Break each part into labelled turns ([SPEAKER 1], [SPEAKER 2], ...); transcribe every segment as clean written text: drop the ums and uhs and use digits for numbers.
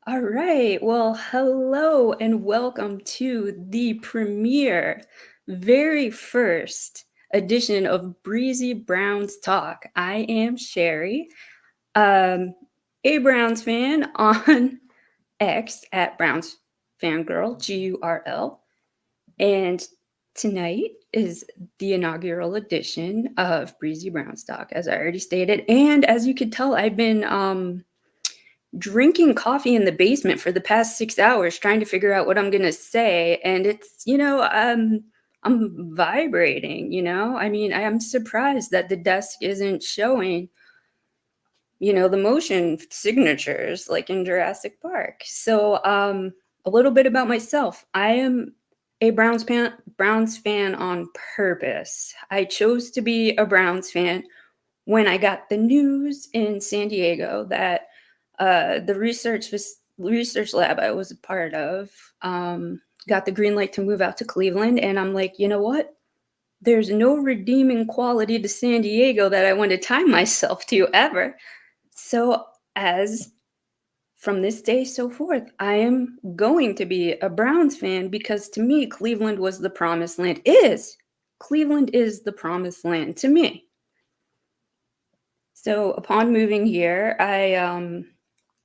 [SPEAKER 1] All right. Well, hello and welcome to the premiere, very first edition of Breezy Browns Talk. I am Sherry, um, a Browns fan on X at Browns Fangirl, GURL. And tonight is the inaugural edition of Breezy Browns Talk, as I already stated. And as you could tell, I've been drinking coffee in the basement for the past 6 hours trying to figure out what I'm gonna say, and I'm vibrating. I mean, I am surprised that the desk isn't showing, the motion signatures like in Jurassic Park. So, a little bit about myself. I am a Browns fan on purpose. I chose to be a Browns fan when I got the news in San Diego that the research lab I was a part of got the green light to move out to Cleveland, and I'm like, you know what? There's no redeeming quality to San Diego that I want to tie myself to ever. So as from this day so forth, I am going to be a Browns fan because to me, Cleveland was the promised land. Cleveland is the promised land to me. So upon moving here, and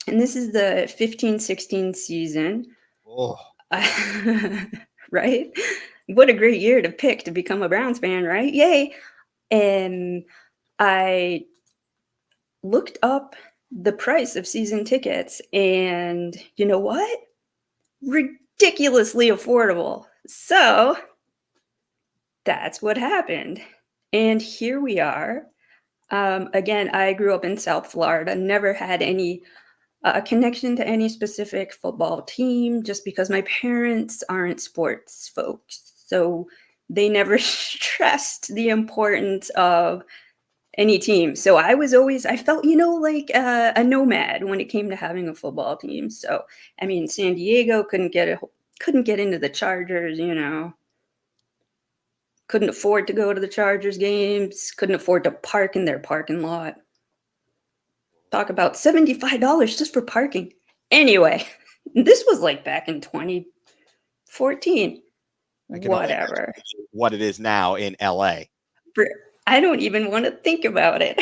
[SPEAKER 1] this is the 15-16 season.
[SPEAKER 2] Oh,
[SPEAKER 1] Right? What a great year to pick to become a Browns fan, right? Yay. And I looked up the price of season tickets, and you know what? Ridiculously affordable. So that's what happened. And here we are. Again, I grew up in South Florida, never had any a connection to any specific football team just because my parents aren't sports folks. So they never stressed the importance of any team. So I felt, like a nomad when it came to having a football team. So, I mean, San Diego couldn't get into the Chargers, couldn't afford to go to the Chargers games, couldn't afford to park in their parking lot. Talk about $75 just for parking. Anyway, this was like back in 2014.
[SPEAKER 2] I can only
[SPEAKER 1] Whatever.
[SPEAKER 2] imagine what it is now in LA.
[SPEAKER 1] For, I don't even want to think about it.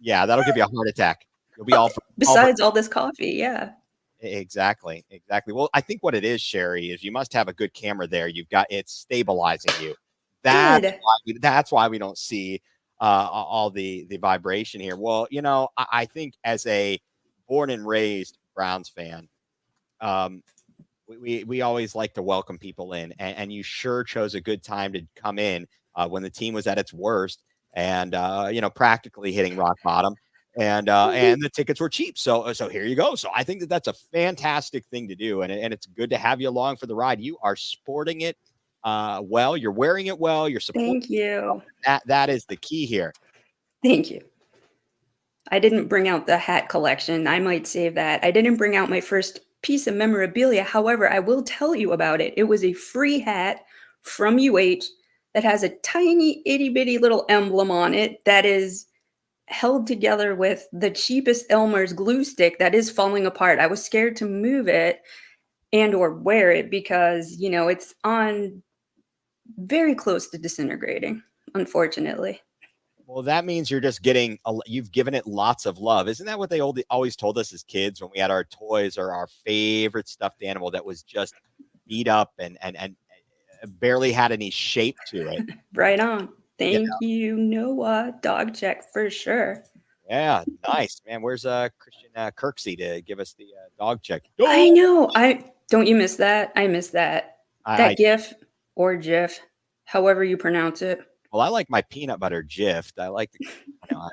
[SPEAKER 2] Yeah, that'll give you a heart attack. You'll be all for
[SPEAKER 1] Besides all this coffee, yeah.
[SPEAKER 2] exactly, exactly. Well, I think what it is, Sherry, is you must have a good camera there. You've got it's stabilizing you.
[SPEAKER 1] Good.
[SPEAKER 2] That's why we don't see all the vibration here. Well, I think as a born and raised Browns fan, um, we always like to welcome people in, and you sure chose a good time to come in when the team was at its worst and practically hitting rock bottom, and the tickets were cheap. So here you go. So I think that that's a fantastic thing to do, and it's good to have you along for the ride. You are sporting it well. You're wearing it well. You're supporting
[SPEAKER 1] Thank you.
[SPEAKER 2] that is the key here.
[SPEAKER 1] Thank you. I didn't bring out the hat collection. I might save that. I didn't bring out my first piece of memorabilia. However, I will tell you about it. It was a free hat from UH that has a tiny itty bitty little emblem on it that is held together with the cheapest Elmer's glue stick that is falling apart. I was scared to move it and or wear it because, it's on very close to disintegrating, unfortunately.
[SPEAKER 2] Well, that means you're just you've given it lots of love. Isn't that what they always told us as kids when we had our toys or our favorite stuffed animal that was just beat up and barely had any shape to it?
[SPEAKER 1] Right on.
[SPEAKER 2] Yeah,
[SPEAKER 1] Thank you, Noah. Dog check for sure.
[SPEAKER 2] yeah, nice, man. Where's Christian Kirksey to give us the dog check?
[SPEAKER 1] I
[SPEAKER 2] Oh,
[SPEAKER 1] know. I don't you miss that? I miss that.
[SPEAKER 2] I
[SPEAKER 1] That GIF or GIF, however you pronounce it.
[SPEAKER 2] well, I like my peanut butter Jif. I like the, you know,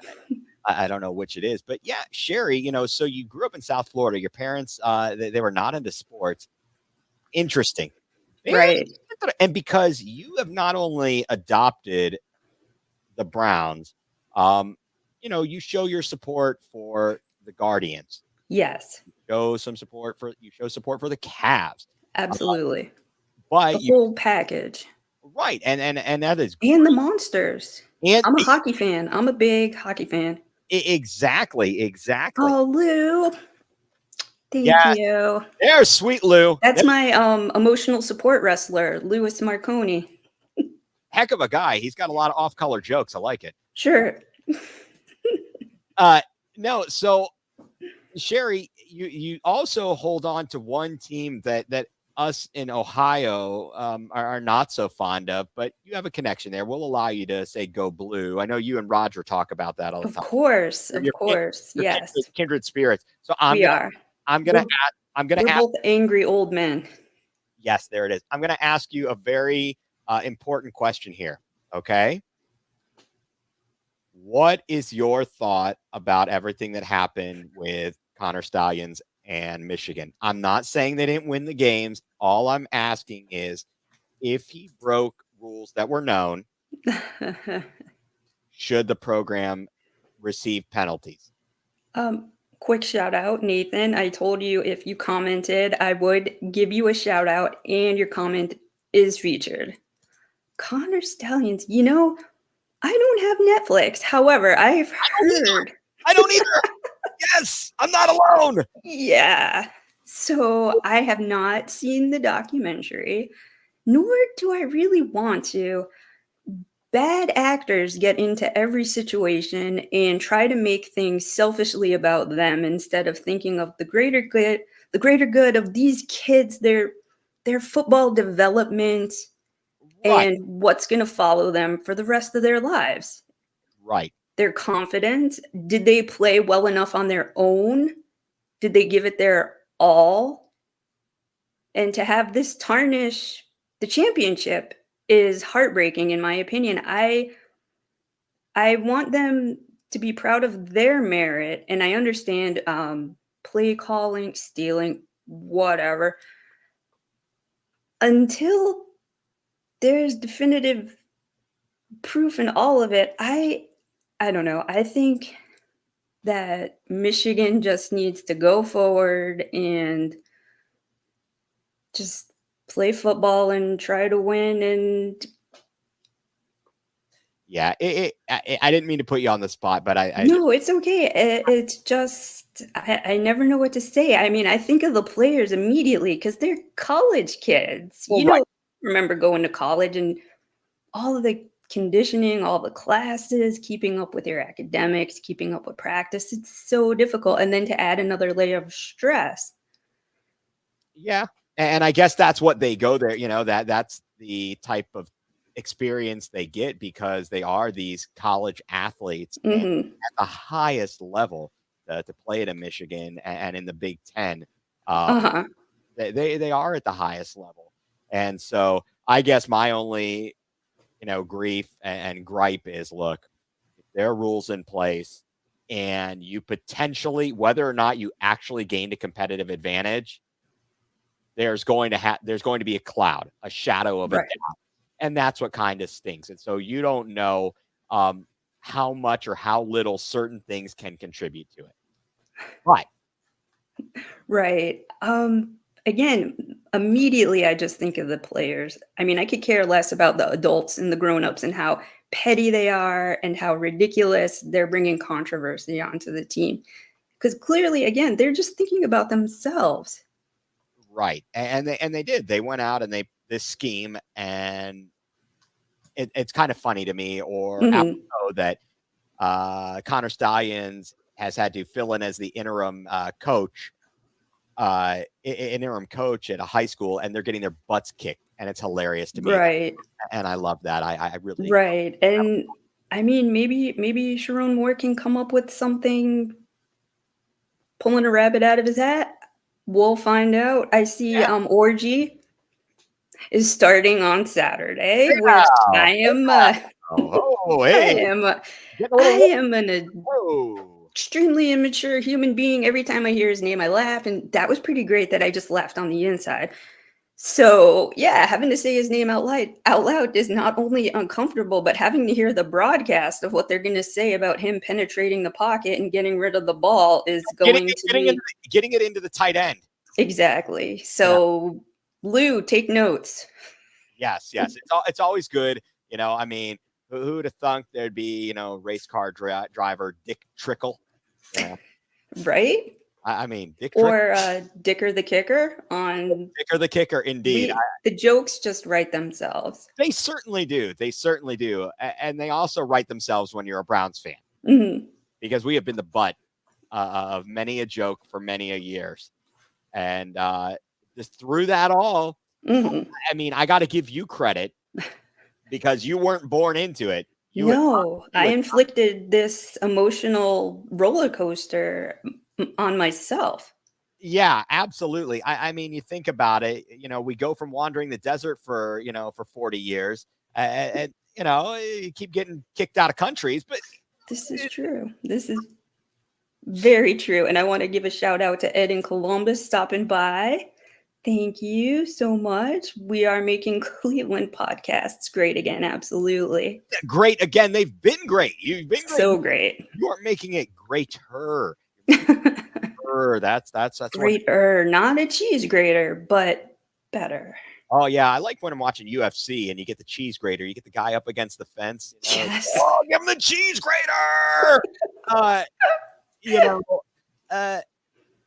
[SPEAKER 2] I don't know which it is, but yeah, Sherry. So you grew up in South Florida. Your parents, they were not into sports. Interesting. Very,
[SPEAKER 1] Right.
[SPEAKER 2] and because you have not only adopted the Browns, um, you show your support for the Guardians.
[SPEAKER 1] Yes.
[SPEAKER 2] You show support for the Cavs. Uh,
[SPEAKER 1] Absolutely. The
[SPEAKER 2] but you
[SPEAKER 1] whole package.
[SPEAKER 2] right, and that is
[SPEAKER 1] And the monsters.
[SPEAKER 2] and
[SPEAKER 1] I'm a hockey fan. I'm a big hockey fan.
[SPEAKER 2] exactly, exactly.
[SPEAKER 1] Oh, Lou. Thank
[SPEAKER 2] Yes,
[SPEAKER 1] you.
[SPEAKER 2] there's Sweet Lou.
[SPEAKER 1] That's
[SPEAKER 2] There's
[SPEAKER 1] my emotional support wrestler, Louis Marconi.
[SPEAKER 2] a heck of a guy. He's got a lot of off-color jokes. I like it.
[SPEAKER 1] Sure.
[SPEAKER 2] Uh, no, so Sherry, you also hold on to one team that us in Ohio are not so fond of, but you have a connection there. We'll allow you to say "Go Blue." I know you and Roger talk about that all the
[SPEAKER 1] Of
[SPEAKER 2] time.
[SPEAKER 1] course.
[SPEAKER 2] You're,
[SPEAKER 1] Of
[SPEAKER 2] you're, kin-
[SPEAKER 1] course.
[SPEAKER 2] you're
[SPEAKER 1] Yes.
[SPEAKER 2] kindred spirits. So
[SPEAKER 1] We are.
[SPEAKER 2] I'm gonna
[SPEAKER 1] We're
[SPEAKER 2] ask, I'm gonna
[SPEAKER 1] we're
[SPEAKER 2] ask.
[SPEAKER 1] both angry old men.
[SPEAKER 2] Yes, there it is. I'm gonna ask you a very important question here. Okay. What is your thought about everything that happened with Connor Stallions and Michigan? I'm not saying they didn't win the games. All I'm asking is if he broke rules that were known, should the program receive penalties?
[SPEAKER 1] Quick shout out, Nathan. I told you if you commented, I would give you a shout out, and your comment is featured. Connor Stallions, I don't have Netflix. However, I've
[SPEAKER 2] I don't either.
[SPEAKER 1] heard,
[SPEAKER 2] I don't either. Yes, I'm not alone.
[SPEAKER 1] yeah. So I have not seen the documentary, nor do I really want to. Bad actors get into every situation and try to make things selfishly about them instead of thinking of the greater good of these kids, their football development
[SPEAKER 2] Right,
[SPEAKER 1] and what's going to follow them for the rest of their lives.
[SPEAKER 2] right.
[SPEAKER 1] Their confidence, did they play well enough on their own? Did they give it their all? And to have this tarnish the championship is heartbreaking in my opinion. I want them to be proud of their merit, and I understand play calling, stealing, whatever. Until there's definitive proof in all of it, I don't know. I think that Michigan just needs to go forward and just play football and try to win. And
[SPEAKER 2] Yeah, I didn't mean to put you on the spot, but I
[SPEAKER 1] no, it's okay. It's just I never know what to say. I mean, I think of the players immediately because they're college kids.
[SPEAKER 2] well, right.
[SPEAKER 1] Remember going to college and all of the conditioning, all the classes, keeping up with your academics, keeping up with practice. It's so difficult. And then to add another layer of stress.
[SPEAKER 2] Yeah. And I guess that's what they go there, that's the type of experience they get because they are these college athletes and
[SPEAKER 1] Hmm.
[SPEAKER 2] at the highest level to play at a Michigan and in the Big Ten.
[SPEAKER 1] Uh-huh.
[SPEAKER 2] They are at the highest level. And so I guess my only, grief and gripe is look, if there are rules in place and you potentially, whether or not you actually gained a competitive advantage, there's going to be a cloud, a shadow of a
[SPEAKER 1] Right.
[SPEAKER 2] doubt, and that's what kind of stinks. And so you don't know um, how much or how little certain things can contribute to it. But
[SPEAKER 1] Right. Again, immediately I just think of the players. I mean, I could care less about the adults and the grown-ups and how petty they are and how ridiculous they're bringing controversy onto the team. Because clearly, again, they're just thinking about themselves.
[SPEAKER 2] right, and they did. They went out and they this scheme, and it's kind of funny to me, or
[SPEAKER 1] Hmm.
[SPEAKER 2] apropos that Connor Stallions has had to fill in as the interim coach interim coach at a high school, and they're getting their butts kicked, and it's hilarious to me,
[SPEAKER 1] Right.
[SPEAKER 2] and I love that. I really
[SPEAKER 1] Right. And I mean, maybe Sharon Moore can come up with something, pulling a rabbit out of his hat. We'll find out. I see
[SPEAKER 2] yeah.
[SPEAKER 1] Orgy is starting on Saturday, which
[SPEAKER 2] Yeah.
[SPEAKER 1] I am
[SPEAKER 2] Oh,
[SPEAKER 1] I
[SPEAKER 2] hey,
[SPEAKER 1] am
[SPEAKER 2] getting a
[SPEAKER 1] I
[SPEAKER 2] little
[SPEAKER 1] am an
[SPEAKER 2] whoa.
[SPEAKER 1] extremely immature human being. Every time I hear his name, I laugh, and that was pretty great that I just laughed on the inside. So, yeah, having to say his name out loud is not only uncomfortable, but having to hear the broadcast of what they're going to say about him penetrating the pocket and getting rid of the ball is
[SPEAKER 2] Getting
[SPEAKER 1] going
[SPEAKER 2] it,
[SPEAKER 1] to
[SPEAKER 2] getting it,
[SPEAKER 1] be
[SPEAKER 2] getting it into the tight end.
[SPEAKER 1] exactly.
[SPEAKER 2] You know,
[SPEAKER 1] So, Lou, take notes.
[SPEAKER 2] yes, yes. It's always good. I mean, who'd have thunk there'd be race car driver Dick Trickle. You know,
[SPEAKER 1] Right?
[SPEAKER 2] I mean, Dick Trick,
[SPEAKER 1] Or Dicker the Kicker on
[SPEAKER 2] Dicker the Kicker, indeed.
[SPEAKER 1] the jokes just write themselves.
[SPEAKER 2] They certainly do. They certainly do. And they also write themselves when you're a Browns fan,
[SPEAKER 1] Hmm.
[SPEAKER 2] because we have been the butt of many a joke for many a years. And just through that all,
[SPEAKER 1] Hmm.
[SPEAKER 2] I mean, I got to give you credit because you weren't born into it. You had
[SPEAKER 1] No, I
[SPEAKER 2] you had
[SPEAKER 1] inflicted this emotional roller coaster on myself.
[SPEAKER 2] Yeah, absolutely. I mean, you think about it, we go from wandering the desert for, for 40 years, and, you keep getting kicked out of countries, but
[SPEAKER 1] This is true. This is very true. And I want to give a shout out to Ed in Columbus stopping by. Thank you so much. We are making Cleveland podcasts great again. Absolutely.
[SPEAKER 2] great again. They've been great. You've been great.
[SPEAKER 1] So great.
[SPEAKER 2] You are making it greater. You're making it greater. That's what.
[SPEAKER 1] Greater, not a cheese grater, but better.
[SPEAKER 2] Oh yeah, I like when I'm watching UFC and you get the cheese grater. You get the guy up against the fence.
[SPEAKER 1] Yes.
[SPEAKER 2] Oh, give him the cheese grater. Uh, you know, uh,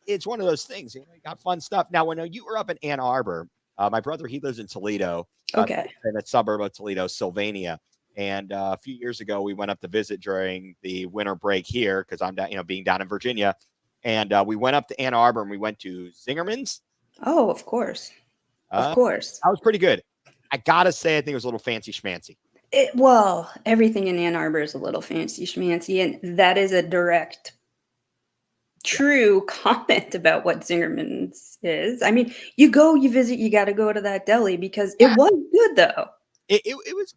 [SPEAKER 2] it's one of those things. You got fun stuff. Now, when you were up in Ann Arbor, my brother, he lives in Toledo,
[SPEAKER 1] Okay.
[SPEAKER 2] in a suburb of Toledo, Sylvania. And a few years ago, we went up to visit during the winter break here because I'm down, being down in Virginia. And we went up to Ann Arbor and we went to Zingerman's.
[SPEAKER 1] Oh, of course. Of
[SPEAKER 2] Uh,
[SPEAKER 1] course.
[SPEAKER 2] that was pretty good. I gotta say, I think it was a little fancy schmancy.
[SPEAKER 1] Well, everything in Ann Arbor is a little fancy schmancy, and that is a direct,
[SPEAKER 2] Yeah,
[SPEAKER 1] true comment about what Zingerman's is. I mean, you go, you visit, you got to go to that deli because it
[SPEAKER 2] yeah.
[SPEAKER 1] was good, though.
[SPEAKER 2] It was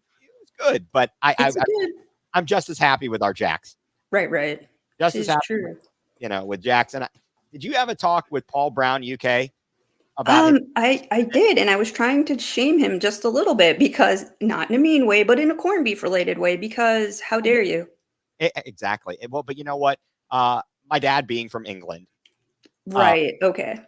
[SPEAKER 2] good, but
[SPEAKER 1] It's good.
[SPEAKER 2] I'm just as happy with our Jacks.
[SPEAKER 1] Right, right.
[SPEAKER 2] Just as
[SPEAKER 1] Tis
[SPEAKER 2] happy,
[SPEAKER 1] true.
[SPEAKER 2] with Jackson. Did you have a talk with Paul Brown, UK, about his?
[SPEAKER 1] I did, and I was trying to shame him just a little bit because not in a mean way, but in a corned beef related way. Because how dare you?
[SPEAKER 2] Exactly. Well, but you know what? Uh, my dad being from England, uh,
[SPEAKER 1] Right. Okay.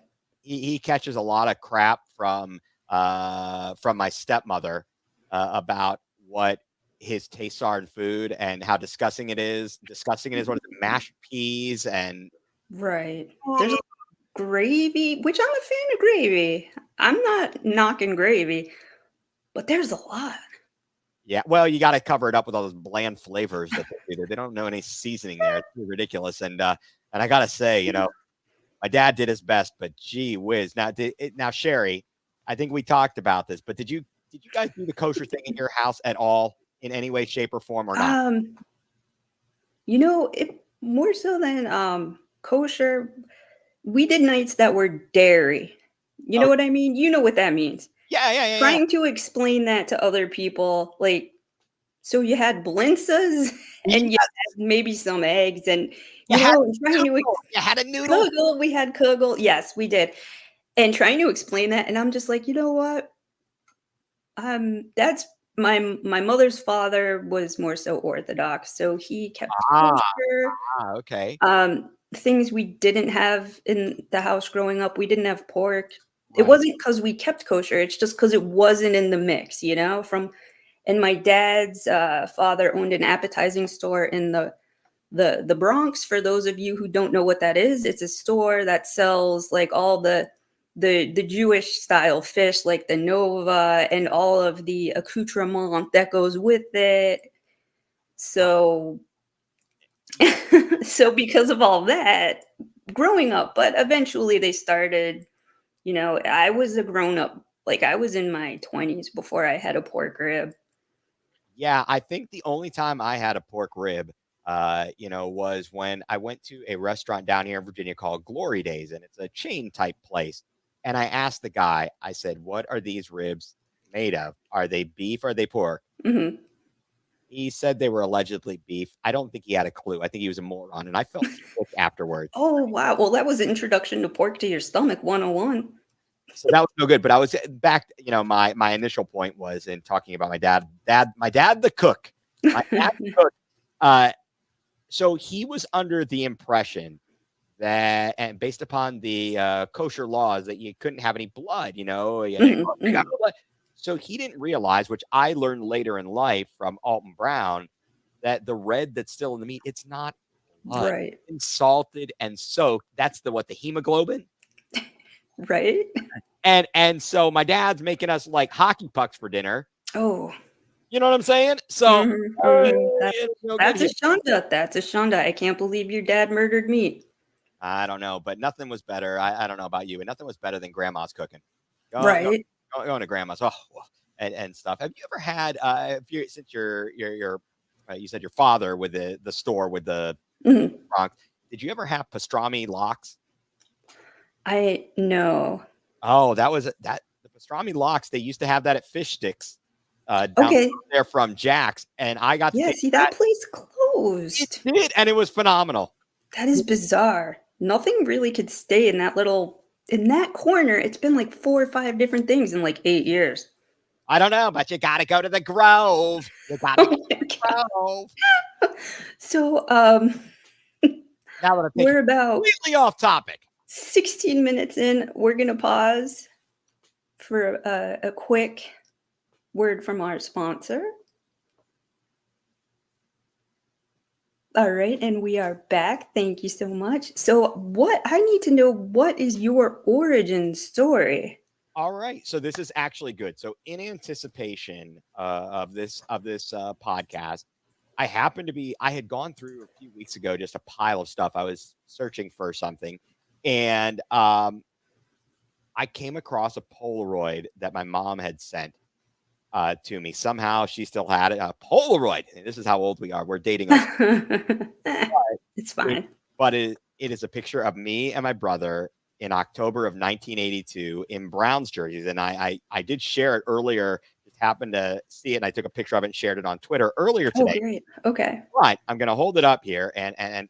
[SPEAKER 2] he catches a lot of crap from my stepmother about what his tastes are in food and how disgusting it is. Disgusting it is. What is it? Mashed peas and
[SPEAKER 1] Right. There's a gravy, which I'm a fan of gravy. I'm not knocking gravy, but there's a lot.
[SPEAKER 2] yeah. Well, you got to cover it up with all those bland flavors that they do. They don't know any seasoning there. It's ridiculous. And I gotta say, my dad did his best, but gee whiz. Now, Sherry, I think we talked about this, but did you guys do the kosher thing in your house at all in any way, shape, or form, or not?
[SPEAKER 1] Um, it more so than kosher, we did nights that were dairy. You know
[SPEAKER 2] Oh,
[SPEAKER 1] what I mean? You know what that means.
[SPEAKER 2] yeah, yeah, yeah, yeah.
[SPEAKER 1] Trying to explain that to other people, like, so you had blintzes and you
[SPEAKER 2] Yes,
[SPEAKER 1] had maybe some eggs and,
[SPEAKER 2] you had
[SPEAKER 1] and trying to
[SPEAKER 2] kugel. You had a noodle.
[SPEAKER 1] kugel, we had kugel. Yes, we did. And trying to explain that, and I'm just like, you know what? That's my mother's father was more so Orthodox, so he kept
[SPEAKER 2] Ah,
[SPEAKER 1] kosher.
[SPEAKER 2] okay.
[SPEAKER 1] Things we didn't have in the house growing up, we didn't have pork. It
[SPEAKER 2] Right.
[SPEAKER 1] wasn't because we kept kosher, it's just because it wasn't in the mix, and my dad's father owned an appetizing store in the Bronx. For those of you who don't know what that is, it's a store that sells like all the Jewish style fish, like the Nova and all of the accoutrement that goes with it.
[SPEAKER 2] Uh,
[SPEAKER 1] So so because of all that, growing up, but eventually they started, I was a grown up. Like I was in my 20s before I had a pork rib.
[SPEAKER 2] yeah, I think the only time I had a pork rib, was when I went to a restaurant down here in Virginia called Glory Days, and it's a chain type place. And I asked the guy, I said, "What are these ribs made of? Are they beef? Or are they pork?"
[SPEAKER 1] Hmm.
[SPEAKER 2] He said they were allegedly beef. I don't think he had a clue. I think he was a moron, and I felt sick afterwards.
[SPEAKER 1] Oh wow. Well, that was an introduction to pork to your stomach 101.
[SPEAKER 2] So that was no good. But I was back. My initial point was in talking about my dad. My dad, the cook. My dad, the cook. Uh, so he was under the impression that, and based upon the kosher laws, that you couldn't have any blood.
[SPEAKER 1] Mhm,
[SPEAKER 2] You got
[SPEAKER 1] mhm.
[SPEAKER 2] no blood. So he didn't realize, which I learned later in life from Alton Brown, that the red that's still in the meat, it's not blood,
[SPEAKER 1] Right.
[SPEAKER 2] been salted and soaked. That's the hemoglobin.
[SPEAKER 1] Right.
[SPEAKER 2] And so my dad's making us like hockey pucks for dinner.
[SPEAKER 1] Oh.
[SPEAKER 2] You know what I'm saying? So
[SPEAKER 1] Mhm, mhm.
[SPEAKER 2] it's no good
[SPEAKER 1] That's a
[SPEAKER 2] here.
[SPEAKER 1] shunda. That's a shunda. I can't believe your dad murdered meat.
[SPEAKER 2] I don't know, but nothing was better. I don't know about you, but nothing was better than grandma's cooking. Go go
[SPEAKER 1] Right.
[SPEAKER 2] going to grandma's. Oh, and stuff. Have you ever had if you since your you said your father with the store with the
[SPEAKER 1] Mhm.
[SPEAKER 2] Bronx, did you ever have pastrami locks?
[SPEAKER 1] I know.
[SPEAKER 2] Oh, that was that the pastrami locks. They used to have that at Fish Sticks down
[SPEAKER 1] Okay.
[SPEAKER 2] there from Jack's, and I got to
[SPEAKER 1] Yeah,
[SPEAKER 2] taste
[SPEAKER 1] see,
[SPEAKER 2] that.
[SPEAKER 1] that place
[SPEAKER 2] It
[SPEAKER 1] closed.
[SPEAKER 2] did, and it was phenomenal.
[SPEAKER 1] That is bizarre. Nothing really could stay in that little in that corner. It's been like 4 or 5 different things in like 8 years.
[SPEAKER 2] I don't know, but you got to go to the Grove. You got to go
[SPEAKER 1] Oh
[SPEAKER 2] to
[SPEAKER 1] my
[SPEAKER 2] the
[SPEAKER 1] god.
[SPEAKER 2] Grove.
[SPEAKER 1] So,
[SPEAKER 2] Now that I'm taking
[SPEAKER 1] we're about
[SPEAKER 2] completely off topic.
[SPEAKER 1] 16 minutes in. We're gonna pause for a quick word from our sponsor. All right, and we are back. Thank you so much. So, what I need to know, what is your origin story?
[SPEAKER 2] All right, so this is actually good. So in anticipation of this podcast, I had gone through a few weeks ago just a pile of stuff. I was searching for something, and I came across a Polaroid that my mom had sent to me. Somehow she still had it. A Polaroid. And this is how old we are. We're dating our.
[SPEAKER 1] It's
[SPEAKER 2] It,
[SPEAKER 1] fine.
[SPEAKER 2] but it is a picture of me and my brother in October of 1982 in Browns jerseys, and I did share it earlier. Just happened to see it, and I took a picture of it and shared it on Twitter earlier
[SPEAKER 1] Oh,
[SPEAKER 2] today.
[SPEAKER 1] great. Okay.
[SPEAKER 2] But I'm going to hold it up here, and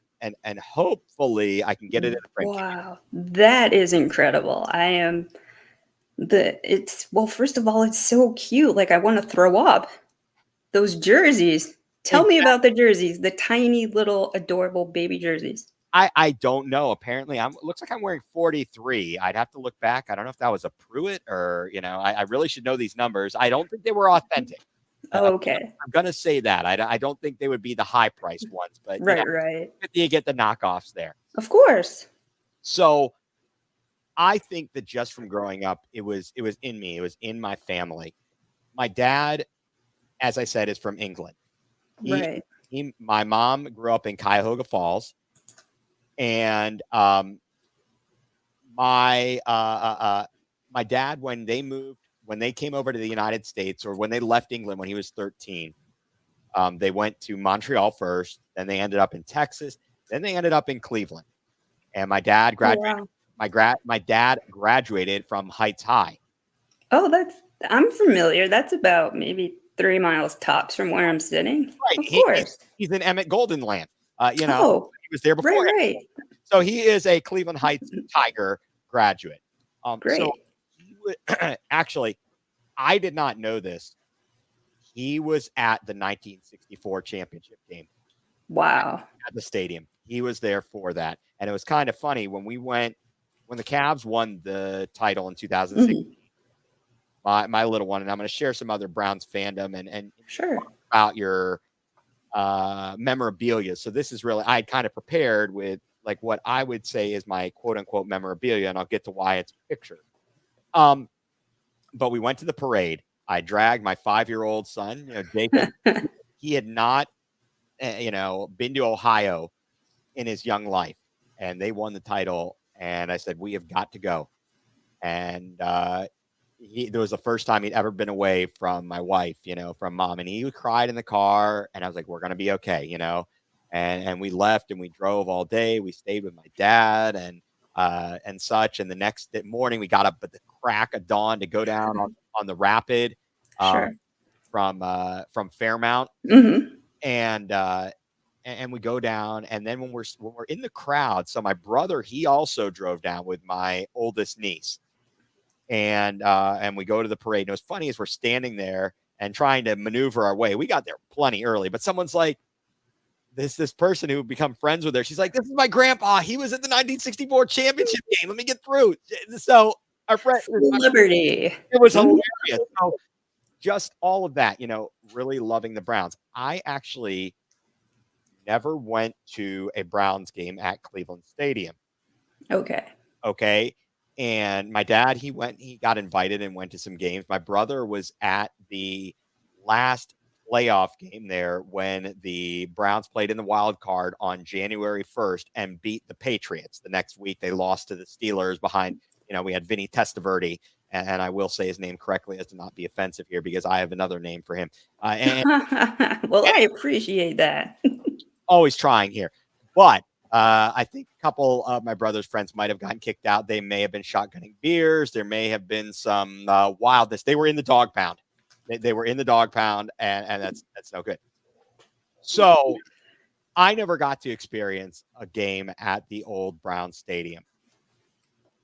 [SPEAKER 2] hopefully I can get it in the frame.
[SPEAKER 1] Wow, that is incredible. I am the it's well, first of all, it's so cute. Like I want to throw up. Those jerseys. Tell me about the jerseys, the tiny little adorable baby jerseys.
[SPEAKER 2] I don't know. Apparently, looks like I'm wearing 43. I'd have to look back. I don't know if that was a Pruitt or I really should know these numbers. I don't think they were authentic.
[SPEAKER 1] Okay.
[SPEAKER 2] I'm gonna say that. I don't think they would be the high priced ones, but
[SPEAKER 1] Right, right.
[SPEAKER 2] you get the knockoffs there.
[SPEAKER 1] Of course.
[SPEAKER 2] So I think that just from growing up, it was in me. It was in my family. My dad, as I said, is from England. He,
[SPEAKER 1] Right.
[SPEAKER 2] my mom grew up in Cuyahoga Falls, and my my dad when they came over to the United States or when they left England when he was 13, they went to Montreal first, then they ended up in Texas, then they ended up in Cleveland. And my dad
[SPEAKER 1] Oh,
[SPEAKER 2] graduated.
[SPEAKER 1] wow.
[SPEAKER 2] My dad graduated from Heights High.
[SPEAKER 1] Oh, I'm familiar. That's about maybe 3 miles tops from where I'm sitting.
[SPEAKER 2] Right,
[SPEAKER 1] Of course.
[SPEAKER 2] he's in Emmett Golden land.
[SPEAKER 1] Oh,
[SPEAKER 2] He was there
[SPEAKER 1] right,
[SPEAKER 2] before.
[SPEAKER 1] right.
[SPEAKER 2] So he is a Cleveland Heights Tiger graduate. So
[SPEAKER 1] Great.
[SPEAKER 2] he would actually, I did not know this. He was at the 1964 championship game
[SPEAKER 1] Wow.
[SPEAKER 2] at the stadium. He was there for that, and it was kind of funny when when the Cavs won the title in 2006.
[SPEAKER 1] Mhm.
[SPEAKER 2] My little one, and I'm going to share some other Browns fandom and
[SPEAKER 1] Sure.
[SPEAKER 2] about your memorabilia. So this is really I kind of prepared with like what I would say is my quote unquote memorabilia, and I'll get to why it's picture. Um, but we went to the parade. I dragged my 5-year-old son, Jacob. He had not, been to Ohio in his young life, and they won the title. And I said, we have got to go. And there was the first time he'd ever been away from my wife, from mom, and he cried in the car. And I was like, we're gonna be okay. And we left and we drove all day. We stayed with my dad and such. And the next morning, we got up at the crack of dawn to go down on the rapid um,
[SPEAKER 1] Sure.
[SPEAKER 2] from Fairmount,
[SPEAKER 1] Mhm.
[SPEAKER 2] and we go down. And then when we're in the crowd, so my brother, he also drove down with my oldest niece, and we go to the parade. And what's funny is we're standing there and trying to maneuver our way. We got there plenty early, but someone's like, this person who become friends with her. She's like, "This is my grandpa. He was at the 1964 championship game. Let me get through." So our friend,
[SPEAKER 1] Liberty.
[SPEAKER 2] it was
[SPEAKER 1] Mhm.
[SPEAKER 2] hilarious. So just all of that, really loving the Browns. I actually never went to a Browns game at Cleveland Stadium.
[SPEAKER 1] Okay.
[SPEAKER 2] Okay. And my dad, he got invited and went to some games. My brother was at the last playoff game there when the Browns played in the wild card on January 1st and beat the Patriots. The next week, they lost to the Steelers behind, we had Vinny Testaverde, and I will say his name correctly as to not be offensive here because I have another name for him.
[SPEAKER 1] Well, I appreciate that.
[SPEAKER 2] Always trying here. But I think a couple of my brother's friends might have gotten kicked out. They may have been shotgunning beers. There may have been some wildness. They were in the dog pound. They were in the dog pound, and that's no good. So I never got to experience a game at the old Brown Stadium.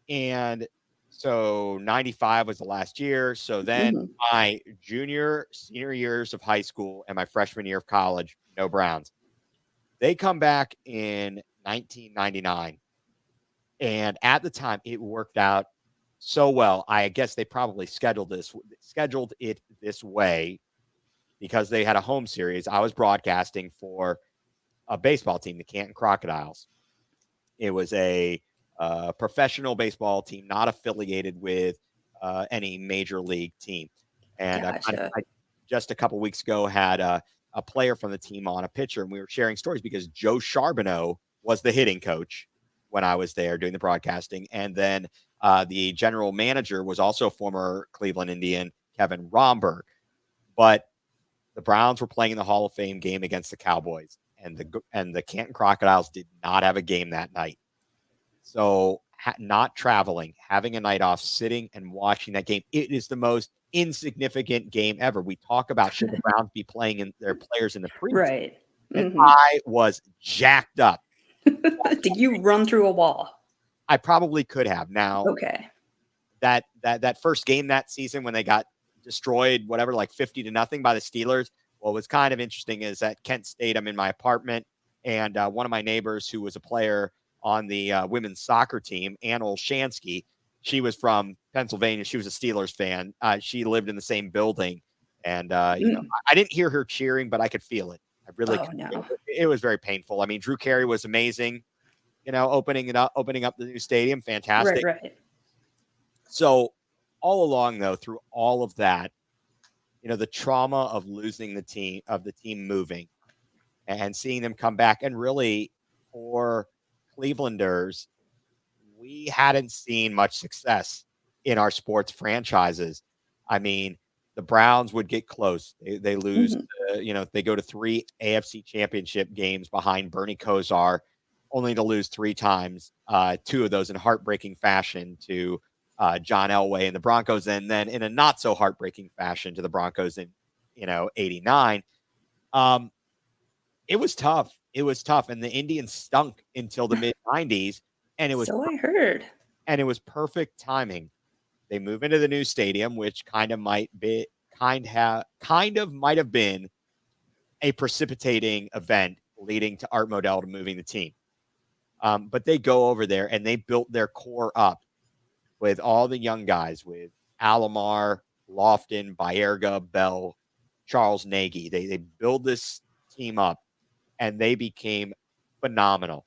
[SPEAKER 2] And so 95 was the last year. So then
[SPEAKER 1] Mhm.
[SPEAKER 2] my senior years of high school and my freshman year of college, no Browns. They come back in 1999. And at the time, it worked out so well. I guess they probably scheduled it this way because they had a home series. I was broadcasting for a baseball team, the Canton Crocodiles. It was a professional baseball team, not affiliated with any major league team. And
[SPEAKER 1] Gotcha.
[SPEAKER 2] I just a couple weeks ago had a player from the team on, a pitcher, and we were sharing stories because Joe Charbonneau was the hitting coach when I was there doing the broadcasting. And then the general manager was also former Cleveland Indian, Kevin Romberg. But the Browns were playing in the Hall of Fame game against the Cowboys, and the Canton Crocodiles did not have a game that night. So not traveling, having a night off, sitting and watching that game, it is the most insignificant game ever. We talk about should the Browns be playing in their players in the preseason,
[SPEAKER 1] Right.
[SPEAKER 2] and
[SPEAKER 1] Mhm.
[SPEAKER 2] I was jacked up.
[SPEAKER 1] Did you run through a wall?
[SPEAKER 2] I probably could have. Now
[SPEAKER 1] Okay.
[SPEAKER 2] that first game that season when they got destroyed, whatever, like 50-0 by the Steelers. What was kind of interesting is at Kent State, I'm in my apartment, and one of my neighbors who was a player on the women's soccer team, Ann Olshansky, she was from Pennsylvania. She was a Steelers fan. She lived in the same building, and
[SPEAKER 1] Mm.
[SPEAKER 2] I didn't hear her cheering, but I could feel it. I really
[SPEAKER 1] Oh
[SPEAKER 2] could.
[SPEAKER 1] no.
[SPEAKER 2] It was very painful. I mean, Drew Carey was amazing. Opening up the new stadium,
[SPEAKER 1] Right,
[SPEAKER 2] fantastic.
[SPEAKER 1] right.
[SPEAKER 2] So all along, though, through all of that, the trauma of losing the team moving and seeing them come back, and really for Clevelanders, we hadn't seen much success in our sports franchises. I mean, the Browns would get close. They lose,
[SPEAKER 1] Mhm.
[SPEAKER 2] they go to 3 AFC championship games behind Bernie Kosar, only to lose 3 times, 2 of those in heartbreaking fashion to John Elway and the Broncos, and then in a not so heartbreaking fashion to the Broncos in, 89. Um, it was tough. It was tough. And the Indians stunk until the mid 90s. And it was
[SPEAKER 1] So I heard.
[SPEAKER 2] perfect timing. They move into the new stadium, which kind of might have been a precipitating event leading to Art Modell to moving the team. But they go over there and they built their core up with all the young guys, with Alomar, Lofton, Baerga, Bell, Charles Nagy. They build this team up and they became phenomenal.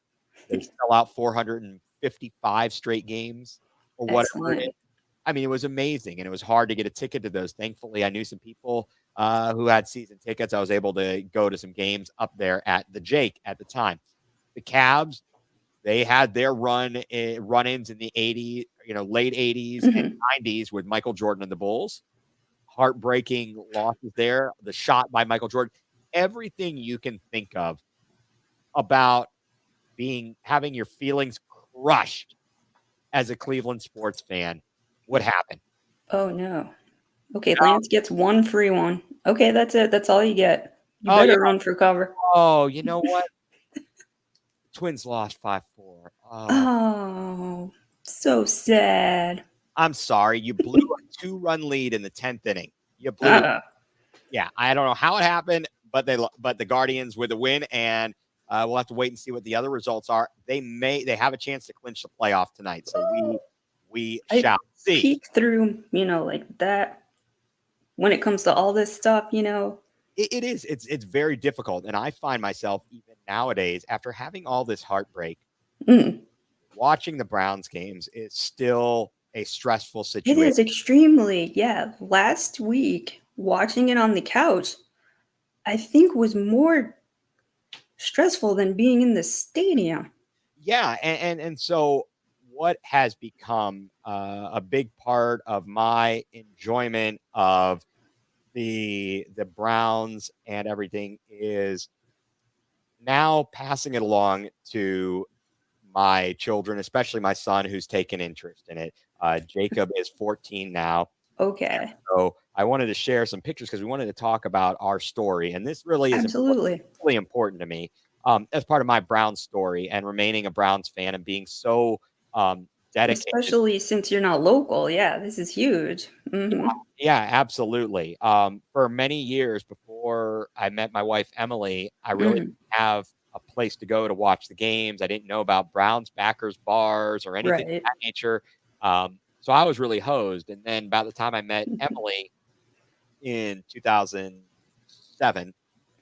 [SPEAKER 2] They sell out 455 straight games or whatever it is.
[SPEAKER 1] Excellent.
[SPEAKER 2] I mean, it was amazing, and it was hard to get a ticket to those. Thankfully, I knew some people who had season tickets. I was able to go to some games up there at the Jake at the time. The Cavs, they had their run-ins in the 80s, late 80s and
[SPEAKER 1] Mhm.
[SPEAKER 2] 90s with Michael Jordan and the Bulls. Heartbreaking losses there. The shot by Michael Jordan. Everything you can think of about having your feelings crushed as a Cleveland sports fan would happen.
[SPEAKER 1] Oh no. Okay, Lance gets one free one. Okay, that's it. That's all you get. You
[SPEAKER 2] Oh, yeah.
[SPEAKER 1] better run for cover.
[SPEAKER 2] Oh, you know what? Twins lost 5-4. Oh,
[SPEAKER 1] Oh, so sad.
[SPEAKER 2] I'm sorry. You blew a 2-run lead in the 10th inning. You blew it.
[SPEAKER 1] Uh,
[SPEAKER 2] Yeah, I don't know how it happened, but the Guardians with a win, and we'll have to wait and see what the other results are. They have a chance to clinch the playoff tonight. So we
[SPEAKER 1] I
[SPEAKER 2] shall see.
[SPEAKER 1] peek through, like that when it comes to all this stuff.
[SPEAKER 2] it is. It's very difficult, and I find myself even nowadays after having all this heartbreak,
[SPEAKER 1] Mm.
[SPEAKER 2] watching the Browns games is still a stressful
[SPEAKER 1] It
[SPEAKER 2] situation.
[SPEAKER 1] is extremely, yeah. Last week, watching it on the couch, I think was more stressful than being in the stadium.
[SPEAKER 2] Yeah, and so what has become a big part of my enjoyment of the Browns and everything is now passing it along to my children, especially my son who's taken interest in it. Jacob is 14 now.
[SPEAKER 1] Okay,
[SPEAKER 2] So I wanted to share some pictures because we wanted to talk about our story. And this really is
[SPEAKER 1] absolutely.
[SPEAKER 2] really important to me as part of my Browns story and remaining a Browns fan and being so dedicated.
[SPEAKER 1] Especially since you're not local. Yeah, this is huge.
[SPEAKER 2] Yeah,
[SPEAKER 1] Mhm.
[SPEAKER 2] yeah, absolutely. For many years before I met my wife Emily, I really
[SPEAKER 1] Mhm.
[SPEAKER 2] didn't have a place to go to watch the games. I didn't know about Browns backers bars or anything of
[SPEAKER 1] Right.
[SPEAKER 2] that nature. So I was really hosed. And then by the time I met Emily in 2007,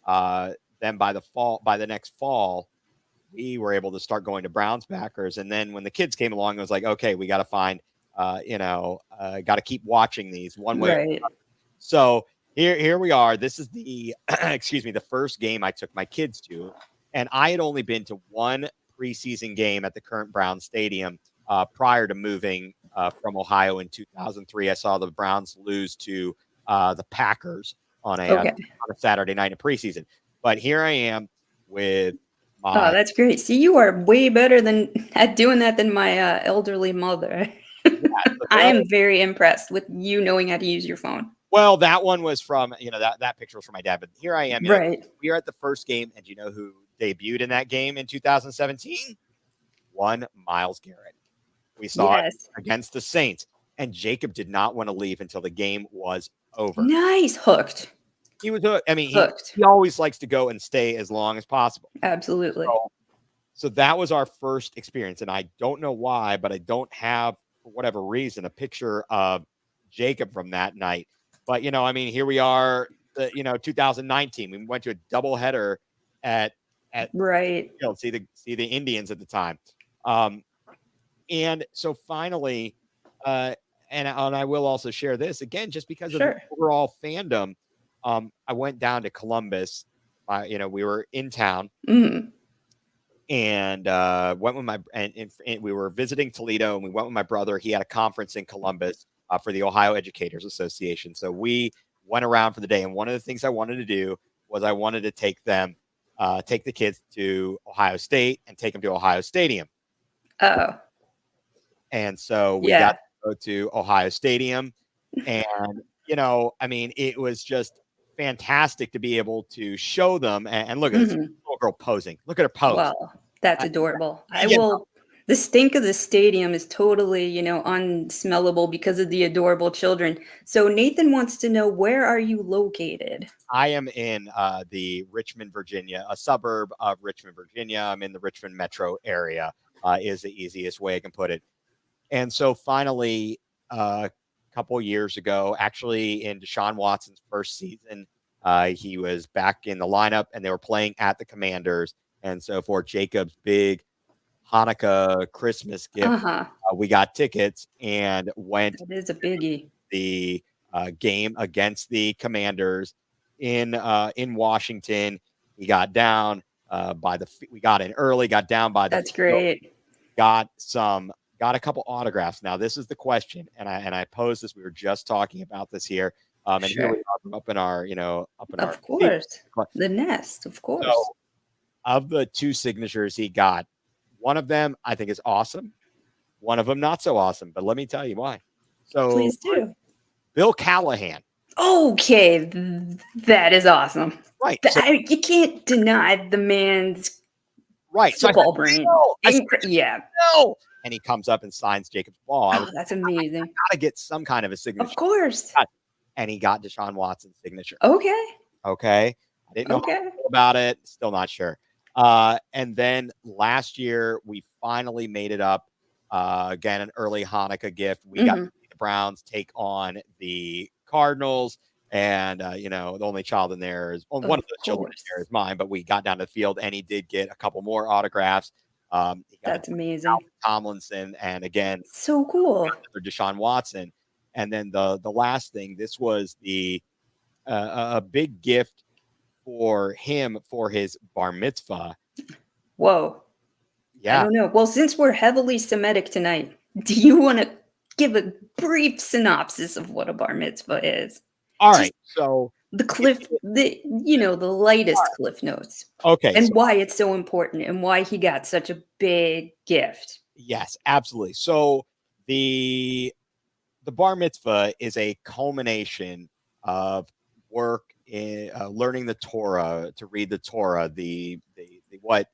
[SPEAKER 2] uh, then by the next fall, we were able to start going to Browns backers. And then when the kids came along, it was like, okay, we got to find, got to keep watching these one way.
[SPEAKER 1] Right.
[SPEAKER 2] So here we are. This is the excuse me, the first game I took my kids to, and I had only been to one preseason game at the current Brown Stadium prior to moving from Ohio in 2003. I saw the Browns lose to the Packers
[SPEAKER 1] Okay.
[SPEAKER 2] on a Saturday night in preseason. But here I am with
[SPEAKER 1] Oh,
[SPEAKER 2] my
[SPEAKER 1] that's great. See, you are way better than at doing that than my elderly mother.
[SPEAKER 2] yeah. So
[SPEAKER 1] I
[SPEAKER 2] here I
[SPEAKER 1] am very impressed with you knowing how to use your phone.
[SPEAKER 2] Well, that one was from, that picture was from my dad, but here I am,
[SPEAKER 1] Right.
[SPEAKER 2] we are at the first game, and you know who debuted in that game in 2017? One Miles Garrett. We saw it
[SPEAKER 1] Yes.
[SPEAKER 2] against the Saints, and Jacob did not want to leave until the game was over.
[SPEAKER 1] Nice. Hooked.
[SPEAKER 2] He was, I mean,
[SPEAKER 1] Hooked.
[SPEAKER 2] he always likes to go and stay as long as possible.
[SPEAKER 1] Absolutely.
[SPEAKER 2] So, so that was our first experience, and I don't know why, but I don't have, for whatever reason, a picture of Jacob from that night. But I mean, here we are, 2019. We went to a doubleheader at
[SPEAKER 1] Right.
[SPEAKER 2] see the Indians at the time, um, and so finally, uh, and I will also share this again, just because of the
[SPEAKER 1] Sure.
[SPEAKER 2] overall fandom. I went down to Columbus. We were in town
[SPEAKER 1] Mm.
[SPEAKER 2] and went with and we were visiting Toledo, and we went with my brother. He had a conference in Columbus for the Ohio Educators Association. So we went around for the day, and one of the things I wanted to do was I wanted to take the kids to Ohio State and take them to Ohio Stadium.
[SPEAKER 1] Oh,
[SPEAKER 2] And so we got
[SPEAKER 1] yeah.
[SPEAKER 2] to go to Ohio Stadium, and I mean, it was just fantastic to be able to show them. And look at this
[SPEAKER 1] Mhm.
[SPEAKER 2] little girl posing. Look at her pose.
[SPEAKER 1] Well, that's
[SPEAKER 2] Uh,
[SPEAKER 1] adorable. I
[SPEAKER 2] you
[SPEAKER 1] will the stink of the stadium is totally, unsmellable because of the adorable children. So Nathan wants to know, where are you located?
[SPEAKER 2] I am in the Richmond, Virginia, a suburb of Richmond, Virginia. I'm in the Richmond metro area, is the easiest way I can put it. And so finally, a couple years ago, actually in Deshaun Watson's first season, he was back in the lineup and they were playing at the Commanders. And so for Jacob's big Hanukkah Christmas gift,
[SPEAKER 1] Uh-huh.
[SPEAKER 2] we got tickets and went
[SPEAKER 1] That is a biggie.
[SPEAKER 2] the game against the Commanders in Washington. We got down we got in early, got down by the
[SPEAKER 1] That's
[SPEAKER 2] field,
[SPEAKER 1] great.
[SPEAKER 2] got got a couple autographs. Now this is the question, and I posed this. We were just talking about this here, and here we
[SPEAKER 1] Sure.
[SPEAKER 2] are up in our up in our
[SPEAKER 1] Of
[SPEAKER 2] seat.
[SPEAKER 1] course. The nest, of course.
[SPEAKER 2] So of the two signatures he got, one of them I think is awesome. One of them not so awesome, but let me tell you why. So
[SPEAKER 1] Please do.
[SPEAKER 2] Bill Callahan.
[SPEAKER 1] Okay, that is awesome.
[SPEAKER 2] Right. So
[SPEAKER 1] You can't deny the man's
[SPEAKER 2] right. So I said,
[SPEAKER 1] football brain.
[SPEAKER 2] no. I said,
[SPEAKER 1] Yeah.
[SPEAKER 2] no. And he comes up and signs Jacob's ball. I
[SPEAKER 1] Oh,
[SPEAKER 2] was like,
[SPEAKER 1] that's amazing.
[SPEAKER 2] gotta get some kind of a
[SPEAKER 1] Of
[SPEAKER 2] signature.
[SPEAKER 1] course.
[SPEAKER 2] And he got Deshaun Watson's signature.
[SPEAKER 1] Okay.
[SPEAKER 2] Okay. I didn't know how to
[SPEAKER 1] Okay.
[SPEAKER 2] feel about it. Still not sure. And then last year we finally made it up. Again, an early Hanukkah gift. We got to
[SPEAKER 1] Mhm.
[SPEAKER 2] see the Browns take on the Cardinals. And the only child in there is, well, one of
[SPEAKER 1] Of
[SPEAKER 2] the children in there
[SPEAKER 1] course.
[SPEAKER 2] is mine. But we got down to the field, and he did get a couple more autographs. He got a
[SPEAKER 1] That's amazing.
[SPEAKER 2] Tomlinson, and again,
[SPEAKER 1] So cool.
[SPEAKER 2] another Deshaun Watson. And then the last thing, this was the a big gift for him for his bar mitzvah.
[SPEAKER 1] Whoa. I
[SPEAKER 2] Yeah.
[SPEAKER 1] don't know. Well, since we're heavily Semitic tonight, do you want to give a brief synopsis of what a bar mitzvah is?
[SPEAKER 2] All
[SPEAKER 1] Just
[SPEAKER 2] right. So,
[SPEAKER 1] the
[SPEAKER 2] it,
[SPEAKER 1] cliff, the lightest cliff notes,
[SPEAKER 2] okay.
[SPEAKER 1] and
[SPEAKER 2] So,
[SPEAKER 1] why it's so important, and why he got such a big gift.
[SPEAKER 2] yes, absolutely. So the bar mitzvah is a culmination of work in learning the Torah, to read the Torah, the what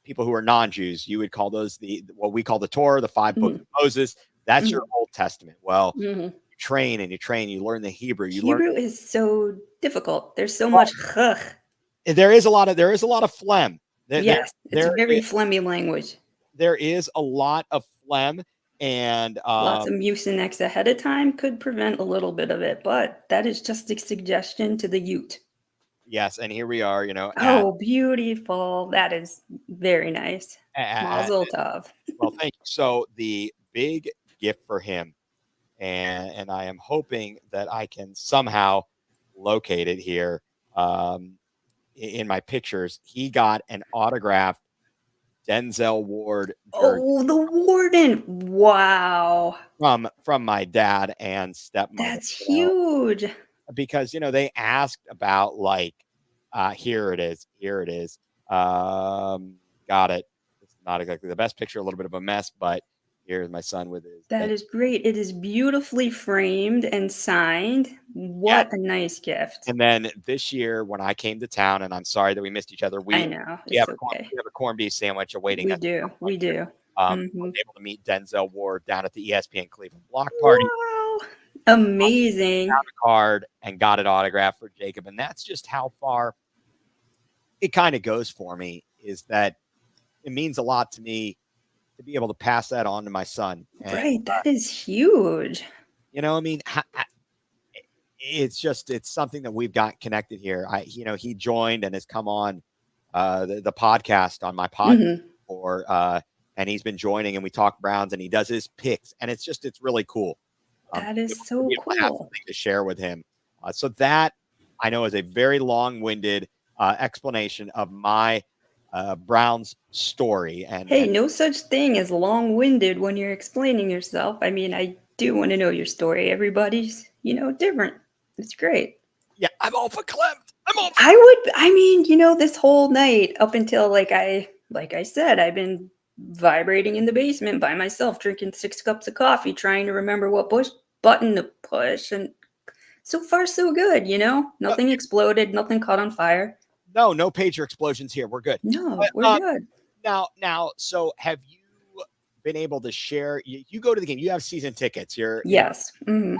[SPEAKER 2] people who are non-Jews, you would call those the what we call the Torah, the five books
[SPEAKER 1] Mhm,
[SPEAKER 2] of Moses. That's your
[SPEAKER 1] mhm,
[SPEAKER 2] Old Testament. Well,
[SPEAKER 1] mhm.
[SPEAKER 2] you train and you train, you learn the Hebrew, you learn.
[SPEAKER 1] Hebrew is so difficult. There's so much chach.
[SPEAKER 2] There is a lot of phlegm.
[SPEAKER 1] Yes, it's a
[SPEAKER 2] There
[SPEAKER 1] very phlegmy language.
[SPEAKER 2] there is a lot of phlegm, and
[SPEAKER 1] Lots of mucinex ahead of time could prevent a little bit of it, but that is just a suggestion to the Ute.
[SPEAKER 2] yes, and here we are,
[SPEAKER 1] Oh, beautiful. That is very nice.
[SPEAKER 2] at
[SPEAKER 1] Mazel tov.
[SPEAKER 2] well, thank you. So the big gift for him, and I am hoping that I can somehow locate it here in my pictures. He got an autographed Denzel Ward jersey
[SPEAKER 1] Oh, the warden. Wow.
[SPEAKER 2] from my dad and stepmother.
[SPEAKER 1] That's huge.
[SPEAKER 2] Because they asked about, like, here it is, got it. It's not exactly the best picture, a little bit of a mess, but here's my son with his
[SPEAKER 1] That is great. It is beautifully framed and signed.
[SPEAKER 2] yeah.
[SPEAKER 1] What a nice gift.
[SPEAKER 2] And then this year when I came to town, and I'm sorry that we missed each other,
[SPEAKER 1] I know. It's okay.
[SPEAKER 2] we have a corned beef sandwich awaiting
[SPEAKER 1] We
[SPEAKER 2] us
[SPEAKER 1] do.
[SPEAKER 2] right
[SPEAKER 1] We
[SPEAKER 2] here.
[SPEAKER 1] do.
[SPEAKER 2] I was
[SPEAKER 1] Mhm.
[SPEAKER 2] able to meet Denzel Ward down at the ESPN Cleveland block party,
[SPEAKER 1] Wow. Amazing.
[SPEAKER 2] found a card, and got it autographed for Jacob. And that's just how far it kind of goes for me, is that it means a lot to me to be able to pass that on to my son. And,
[SPEAKER 1] Right. That is huge.
[SPEAKER 2] I mean, it's something that we've got connected here. He joined and has come on the podcast on my podcast,
[SPEAKER 1] Mhm.
[SPEAKER 2] or and he's been joining, and we talk Browns, and he does his picks, and it's really cool.
[SPEAKER 1] That
[SPEAKER 2] To
[SPEAKER 1] is so
[SPEAKER 2] be able to have
[SPEAKER 1] cool.
[SPEAKER 2] something to share with him. So that, I know, is a very long-winded explanation of my Browns story,
[SPEAKER 1] Hey,
[SPEAKER 2] and
[SPEAKER 1] no such thing as long-winded when you're explaining yourself. I mean, I do want to know your story. Everybody's, different. It's great.
[SPEAKER 2] yeah, I'm all verklempt. I'm all
[SPEAKER 1] I mean, this whole night up until like I said, I've been vibrating in the basement by myself, drinking 6 cups of coffee, trying to remember what button to push, and so far so good. Nothing exploded, nothing caught on fire.
[SPEAKER 2] no pager explosions here. We're good.
[SPEAKER 1] No,
[SPEAKER 2] But,
[SPEAKER 1] we're good.
[SPEAKER 2] now, so have you been able to share? You go to the game. You have season tickets.
[SPEAKER 1] Yes. Mhm.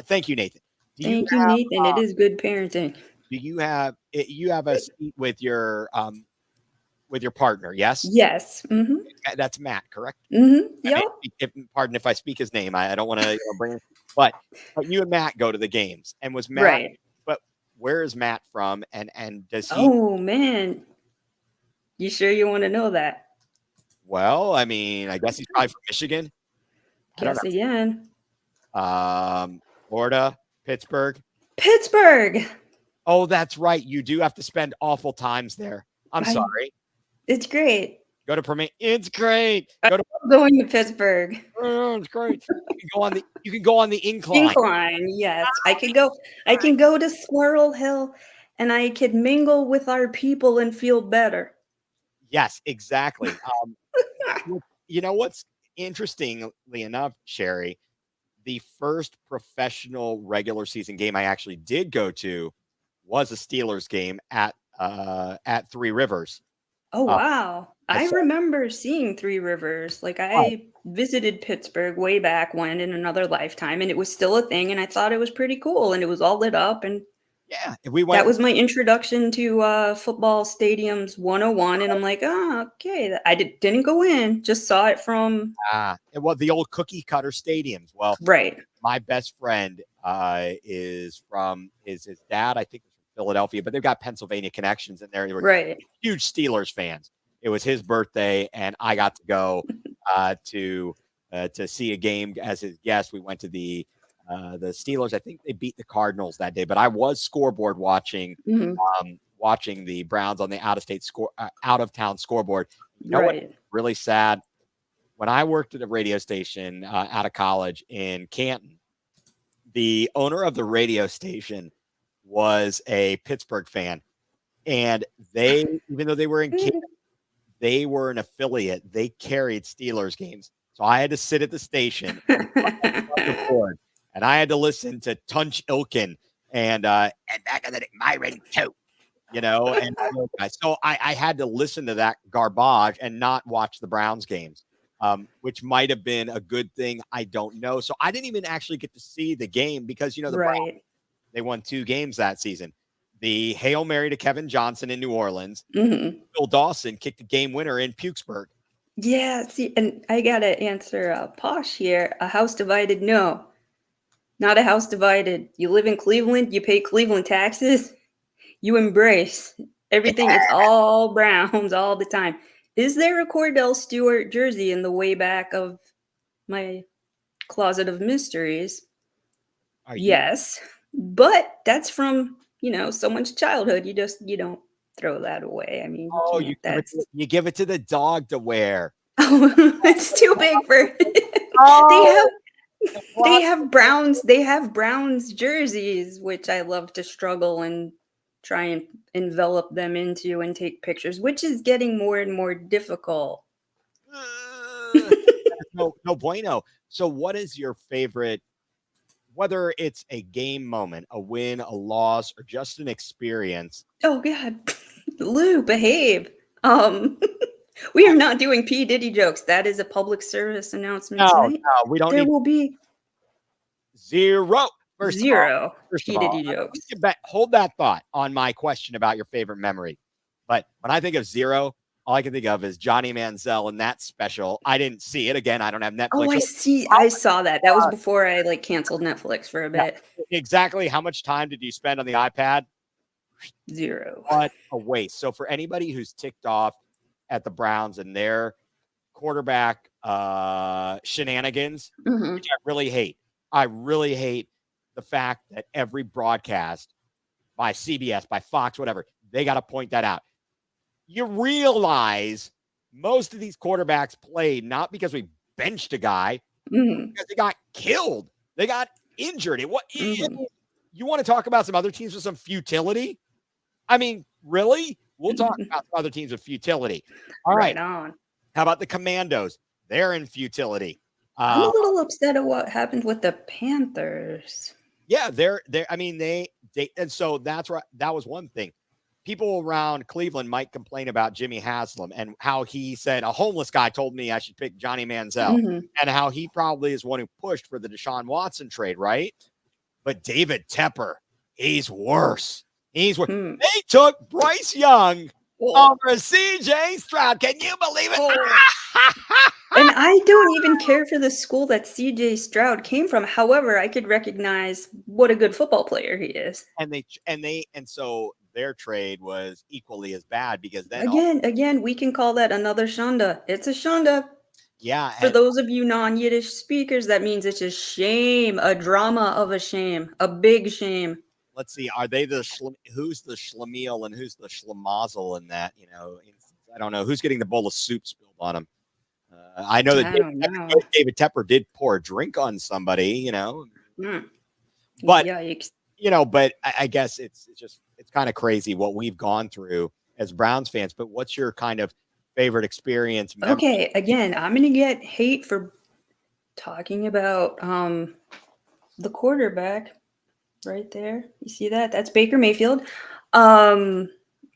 [SPEAKER 2] Thank you, Nathan. Do you
[SPEAKER 1] Thank you, Nathan. It is good parenting.
[SPEAKER 2] you have a seat with your partner? Yes,
[SPEAKER 1] Yes. Mhm.
[SPEAKER 2] that's Matt, correct?
[SPEAKER 1] Mhm.
[SPEAKER 2] I mean,
[SPEAKER 1] Yep.
[SPEAKER 2] pardon if I speak his name. I don't want to bring, but you and Matt go to the games, and was Matt?
[SPEAKER 1] Right.
[SPEAKER 2] But where is Matt from? And does he?
[SPEAKER 1] Oh man. You sure you want to know that?
[SPEAKER 2] Well, I mean, I guess he's probably from Michigan. I don't
[SPEAKER 1] Guess again.
[SPEAKER 2] know. Florida, Pittsburgh.
[SPEAKER 1] Pittsburgh.
[SPEAKER 2] Oh, that's right. You do have to spend awful times there. I'm
[SPEAKER 1] I
[SPEAKER 2] sorry.
[SPEAKER 1] It's great.
[SPEAKER 2] Go to permit. It's great.
[SPEAKER 1] I
[SPEAKER 2] Go to.
[SPEAKER 1] love going to Pittsburgh.
[SPEAKER 2] Oh, it's great. You can go on the incline.
[SPEAKER 1] Incline, yes. I can go to Squirrel Hill and I could mingle with our people and feel better.
[SPEAKER 2] Yes, exactly. You know what's interestingly enough, Sherry, the first professional regular season game I actually did go to was a Steelers game at Three Rivers.
[SPEAKER 1] Oh,
[SPEAKER 2] Uh,
[SPEAKER 1] wow.
[SPEAKER 2] I
[SPEAKER 1] I
[SPEAKER 2] saw.
[SPEAKER 1] remember seeing Three Rivers. Like,
[SPEAKER 2] Oh,
[SPEAKER 1] I visited Pittsburgh way back when in another lifetime, and it was still a thing, and I thought it was pretty cool, and it was all lit up, and
[SPEAKER 2] yeah, we
[SPEAKER 1] that
[SPEAKER 2] went.
[SPEAKER 1] was my introduction to football stadiums 101, and I'm like, "Oh, okay." I didn't go in, just saw it from
[SPEAKER 2] It was the old cookie cutter stadiums. Well,
[SPEAKER 1] right.
[SPEAKER 2] my best friend is from his dad, I think, was from Philadelphia, but they've got Pennsylvania connections in there. They were
[SPEAKER 1] Right.
[SPEAKER 2] huge Steelers fans. It was his birthday, and I got to go to see a game as his guest. We went to the Steelers. I think they beat the Cardinals that day, but I was scoreboard watching watching the Browns on the out of town scoreboard. You know what?
[SPEAKER 1] Right.
[SPEAKER 2] Really sad. When I worked at a radio station out of college in Canton, the owner of the radio station was a Pittsburgh fan, and they, even though they were in Canton, they were an affiliate. They carried Steelers games, so I had to sit at the station on the board, and I had to listen to Tunch Ilkin and back of the day, Myron Coat, and so I had to listen to that garbage and not watch the Browns games, which might have been a good thing. I don't know. So I didn't even actually get to see the game because the Browns,
[SPEAKER 1] Right.
[SPEAKER 2] they won 2 games that season. The Hail Mary to Kevin Johnson in New Orleans. Bill Dawson kicked the game winner in Pukesburg.
[SPEAKER 1] Yeah, see, and I gotta answer Posh here. A house divided? No, not a house divided. You live in Cleveland, you pay Cleveland taxes, you embrace everything. It's all Browns all the time. Is there a Cordell Stewart jersey in the way back of my closet of mysteries? Yes, but that's from someone's childhood. You don't throw that away. I mean,
[SPEAKER 2] you give it to the dog to wear.
[SPEAKER 1] Oh, it's too big for. They have Browns jerseys, which I love to struggle and try and envelop them into and take pictures, which is getting more and more difficult.
[SPEAKER 2] No bueno. So what is your favorite, whether it's a game moment, a win, a loss, or just an experience?
[SPEAKER 1] Oh God, Lou, behave. We are not doing P. Diddy jokes. That is a public service announcement tonight.
[SPEAKER 2] No, we don't.
[SPEAKER 1] There will be
[SPEAKER 2] 0. First
[SPEAKER 1] P.
[SPEAKER 2] of
[SPEAKER 1] Diddy
[SPEAKER 2] all,
[SPEAKER 1] jokes.
[SPEAKER 2] hold that thought on my question about your favorite memory. But when I think of 0, all I can think of is Johnny Manziel and that special. I didn't see it. Again, I don't have Netflix.
[SPEAKER 1] Oh, I see. I saw that. That was before I canceled Netflix for a bit.
[SPEAKER 2] Exactly. How much time did you spend on the iPad?
[SPEAKER 1] 0.
[SPEAKER 2] What a waste. So for anybody who's ticked off at the Browns and their quarterback shenanigans, which I really hate. I really hate the fact that every broadcast by CBS, by Fox, whatever, they got to point that out. You realize most of these quarterbacks played not because we benched a guy, because they got killed. They got injured. You want to talk about some other teams with some futility? I mean, really? We'll talk about some other teams with futility. All right.
[SPEAKER 1] On.
[SPEAKER 2] How about the Commandos? They're in futility.
[SPEAKER 1] I'm a little upset at what happened with the Panthers.
[SPEAKER 2] Yeah, they're. I mean, they and so that's right. That was one thing. People around Cleveland might complain about Jimmy Haslam and how he said a homeless guy told me I should pick Johnny Manziel, and how he probably is one who pushed for the Deshaun Watson trade, right? But David Tepper, he's worse. He's worse. They took Bryce Young over C.J. Stroud. Can you believe it?
[SPEAKER 1] And I don't even care for the school that C.J. Stroud came from. However, I could recognize what a good football player he is.
[SPEAKER 2] And so their trade was equally as bad because then
[SPEAKER 1] again, we can call that another shanda. It's a shanda.
[SPEAKER 2] Yeah.
[SPEAKER 1] For those of you non-Yiddish speakers, that means it's a shame, a drama of a shame, a big shame.
[SPEAKER 2] Let's see. Are they who's the schlemiel and who's the schlemazel in that? I don't know who's getting the bowl of soup spilled on them. I know that David Tepper did pour a drink on somebody, but
[SPEAKER 1] yikes.
[SPEAKER 2] But I guess it's kind of crazy what we've gone through as Browns fans. But what's your kind of favorite experience?
[SPEAKER 1] Okay, again, I'm gonna get hate for talking about the quarterback right there. You see that? That's Baker Mayfield. I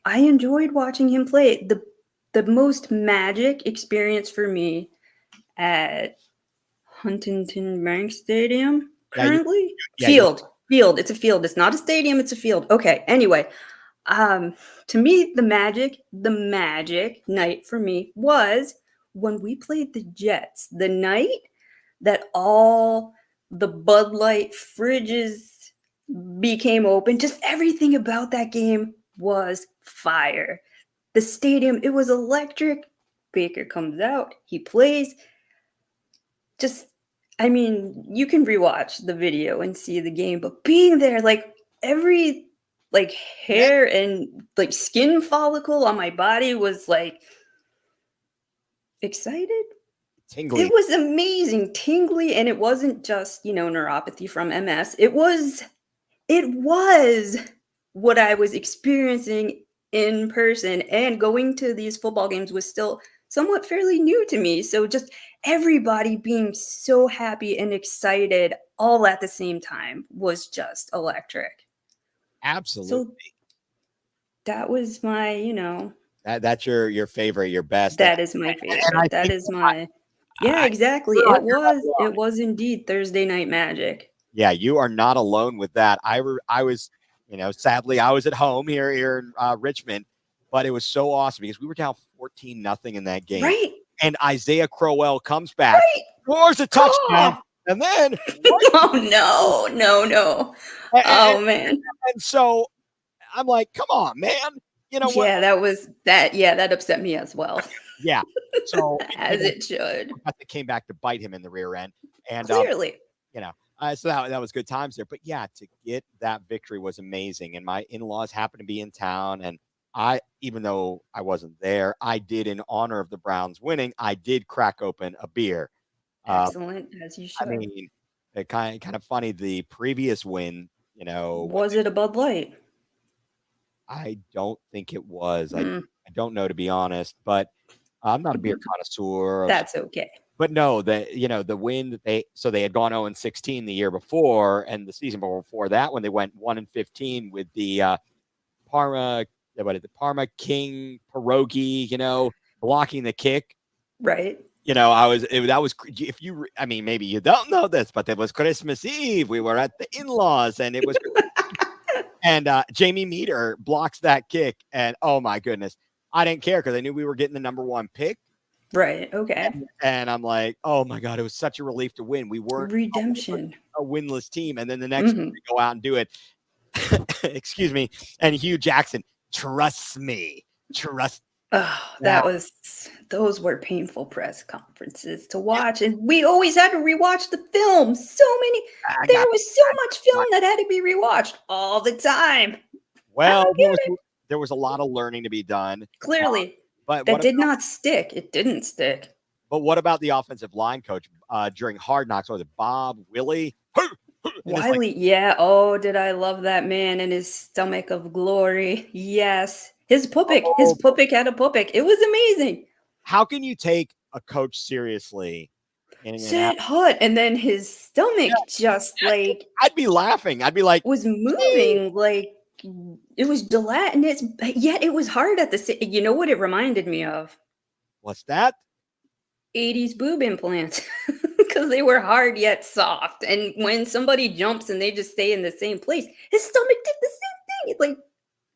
[SPEAKER 1] enjoyed watching him play. The most magic experience for me at Huntington Bank Stadium currently. Field. It's a field. It's not a stadium. It's a field. Okay. Anyway, to me, the magic night for me was when we played the Jets. The night that all the Bud Light fridges became open. Just everything about that game was fire. The stadium, it was electric. Baker comes out, he plays. Just, I mean, you can rewatch the video and see the game, but being there, like every like
[SPEAKER 2] Yeah.
[SPEAKER 1] hair and like skin follicle on my body was like excited.
[SPEAKER 2] Tingly.
[SPEAKER 1] It was amazing, tingly, and it wasn't just, neuropathy from MS. It was what I was experiencing in person, and going to these football games was still somewhat fairly new to me. So just everybody being so happy and excited all at the same time was just electric.
[SPEAKER 2] Absolutely.
[SPEAKER 1] So that was my,
[SPEAKER 2] That's your favorite, your best.
[SPEAKER 1] that is my
[SPEAKER 2] And I
[SPEAKER 1] favorite. That
[SPEAKER 2] think
[SPEAKER 1] is my Yeah,
[SPEAKER 2] I,
[SPEAKER 1] exactly.
[SPEAKER 2] you're
[SPEAKER 1] It
[SPEAKER 2] not, you're not
[SPEAKER 1] was
[SPEAKER 2] wrong.
[SPEAKER 1] it was indeed Thursday Night Magic.
[SPEAKER 2] Yeah, you are not alone with that. I was, sadly I was at home here in Richmond, but it was so awesome because we were down 14-0 in that game,
[SPEAKER 1] Right?
[SPEAKER 2] and Isaiah Crowell comes back,
[SPEAKER 1] Right?
[SPEAKER 2] scores a touchdown,
[SPEAKER 1] Oh,
[SPEAKER 2] and then right,
[SPEAKER 1] oh no, no, no.
[SPEAKER 2] and,
[SPEAKER 1] Oh man.
[SPEAKER 2] and so I'm like, come on, man, you know what?
[SPEAKER 1] Yeah, that upset me as well.
[SPEAKER 2] Yeah. So
[SPEAKER 1] As it should.
[SPEAKER 2] that came back to bite him in the rear end, and
[SPEAKER 1] Clearly.
[SPEAKER 2] you know, so that was good times there. But yeah, to get that victory was amazing. And my in-laws happened to be in town, and even though I wasn't there, I did in honor of the Browns winning. I did crack open a beer. Um,
[SPEAKER 1] Excellent, as you
[SPEAKER 2] I
[SPEAKER 1] should.
[SPEAKER 2] mean, it kind of funny. The previous win, when
[SPEAKER 1] Was it a Bud Light?
[SPEAKER 2] I don't think it was.
[SPEAKER 1] Hmm,
[SPEAKER 2] I don't know, to be honest, but I'm not a beer connoisseur.
[SPEAKER 1] that's okay.
[SPEAKER 2] But no, the win that they had gone 0-16 the year before, and the season before that when they went 1-15 with the Parma, what is it, Parma King pierogi, blocking the kick.
[SPEAKER 1] Right.
[SPEAKER 2] That was, if you, I mean, maybe you don't know this, but it was Christmas Eve. We were at the in-laws, and it was, and Jamie Meter blocks that kick, and oh my goodness, I didn't care because I knew we were getting the number one pick.
[SPEAKER 1] Right. Okay.
[SPEAKER 2] And I'm like, oh my God, it was such a relief to win. We weren't
[SPEAKER 1] Redemption.
[SPEAKER 2] a winless team. And then the next
[SPEAKER 1] Hmm.
[SPEAKER 2] we go out and do it. Excuse me. And Hugh Jackson, trust me. Trust.
[SPEAKER 1] Oh,
[SPEAKER 2] Now,
[SPEAKER 1] those were painful press conferences to watch. And we always had to rewatch the film.
[SPEAKER 2] I
[SPEAKER 1] There
[SPEAKER 2] got
[SPEAKER 1] was so much film that had to be rewatched all the time. I
[SPEAKER 2] well,
[SPEAKER 1] don't get it.
[SPEAKER 2] there was a lot of learning to be done.
[SPEAKER 1] Clearly,
[SPEAKER 2] But
[SPEAKER 1] that did not stick. It didn't stick.
[SPEAKER 2] what about the offensive line coach during Hard Knocks? Was it Bob Willie? And it's like,
[SPEAKER 1] Wiley, yeah. Oh, did I love that man and his stomach of glory? Yes. His
[SPEAKER 2] oh,
[SPEAKER 1] pupik had a pupik. It was amazing.
[SPEAKER 2] how can you take a coach seriously?
[SPEAKER 1] Set hut, and then his stomach
[SPEAKER 2] Yeah,
[SPEAKER 1] just like
[SPEAKER 2] I'd be laughing. I'd be like,
[SPEAKER 1] was
[SPEAKER 2] "Hey,
[SPEAKER 1] moving, like it was gelatinous, but yet it was hard at the same. You know what it reminded me of?
[SPEAKER 2] what's that?
[SPEAKER 1] 80s boob implants. Because they were hard yet soft. And when somebody jumps and they just stay in the same place, his stomach did the same thing. It like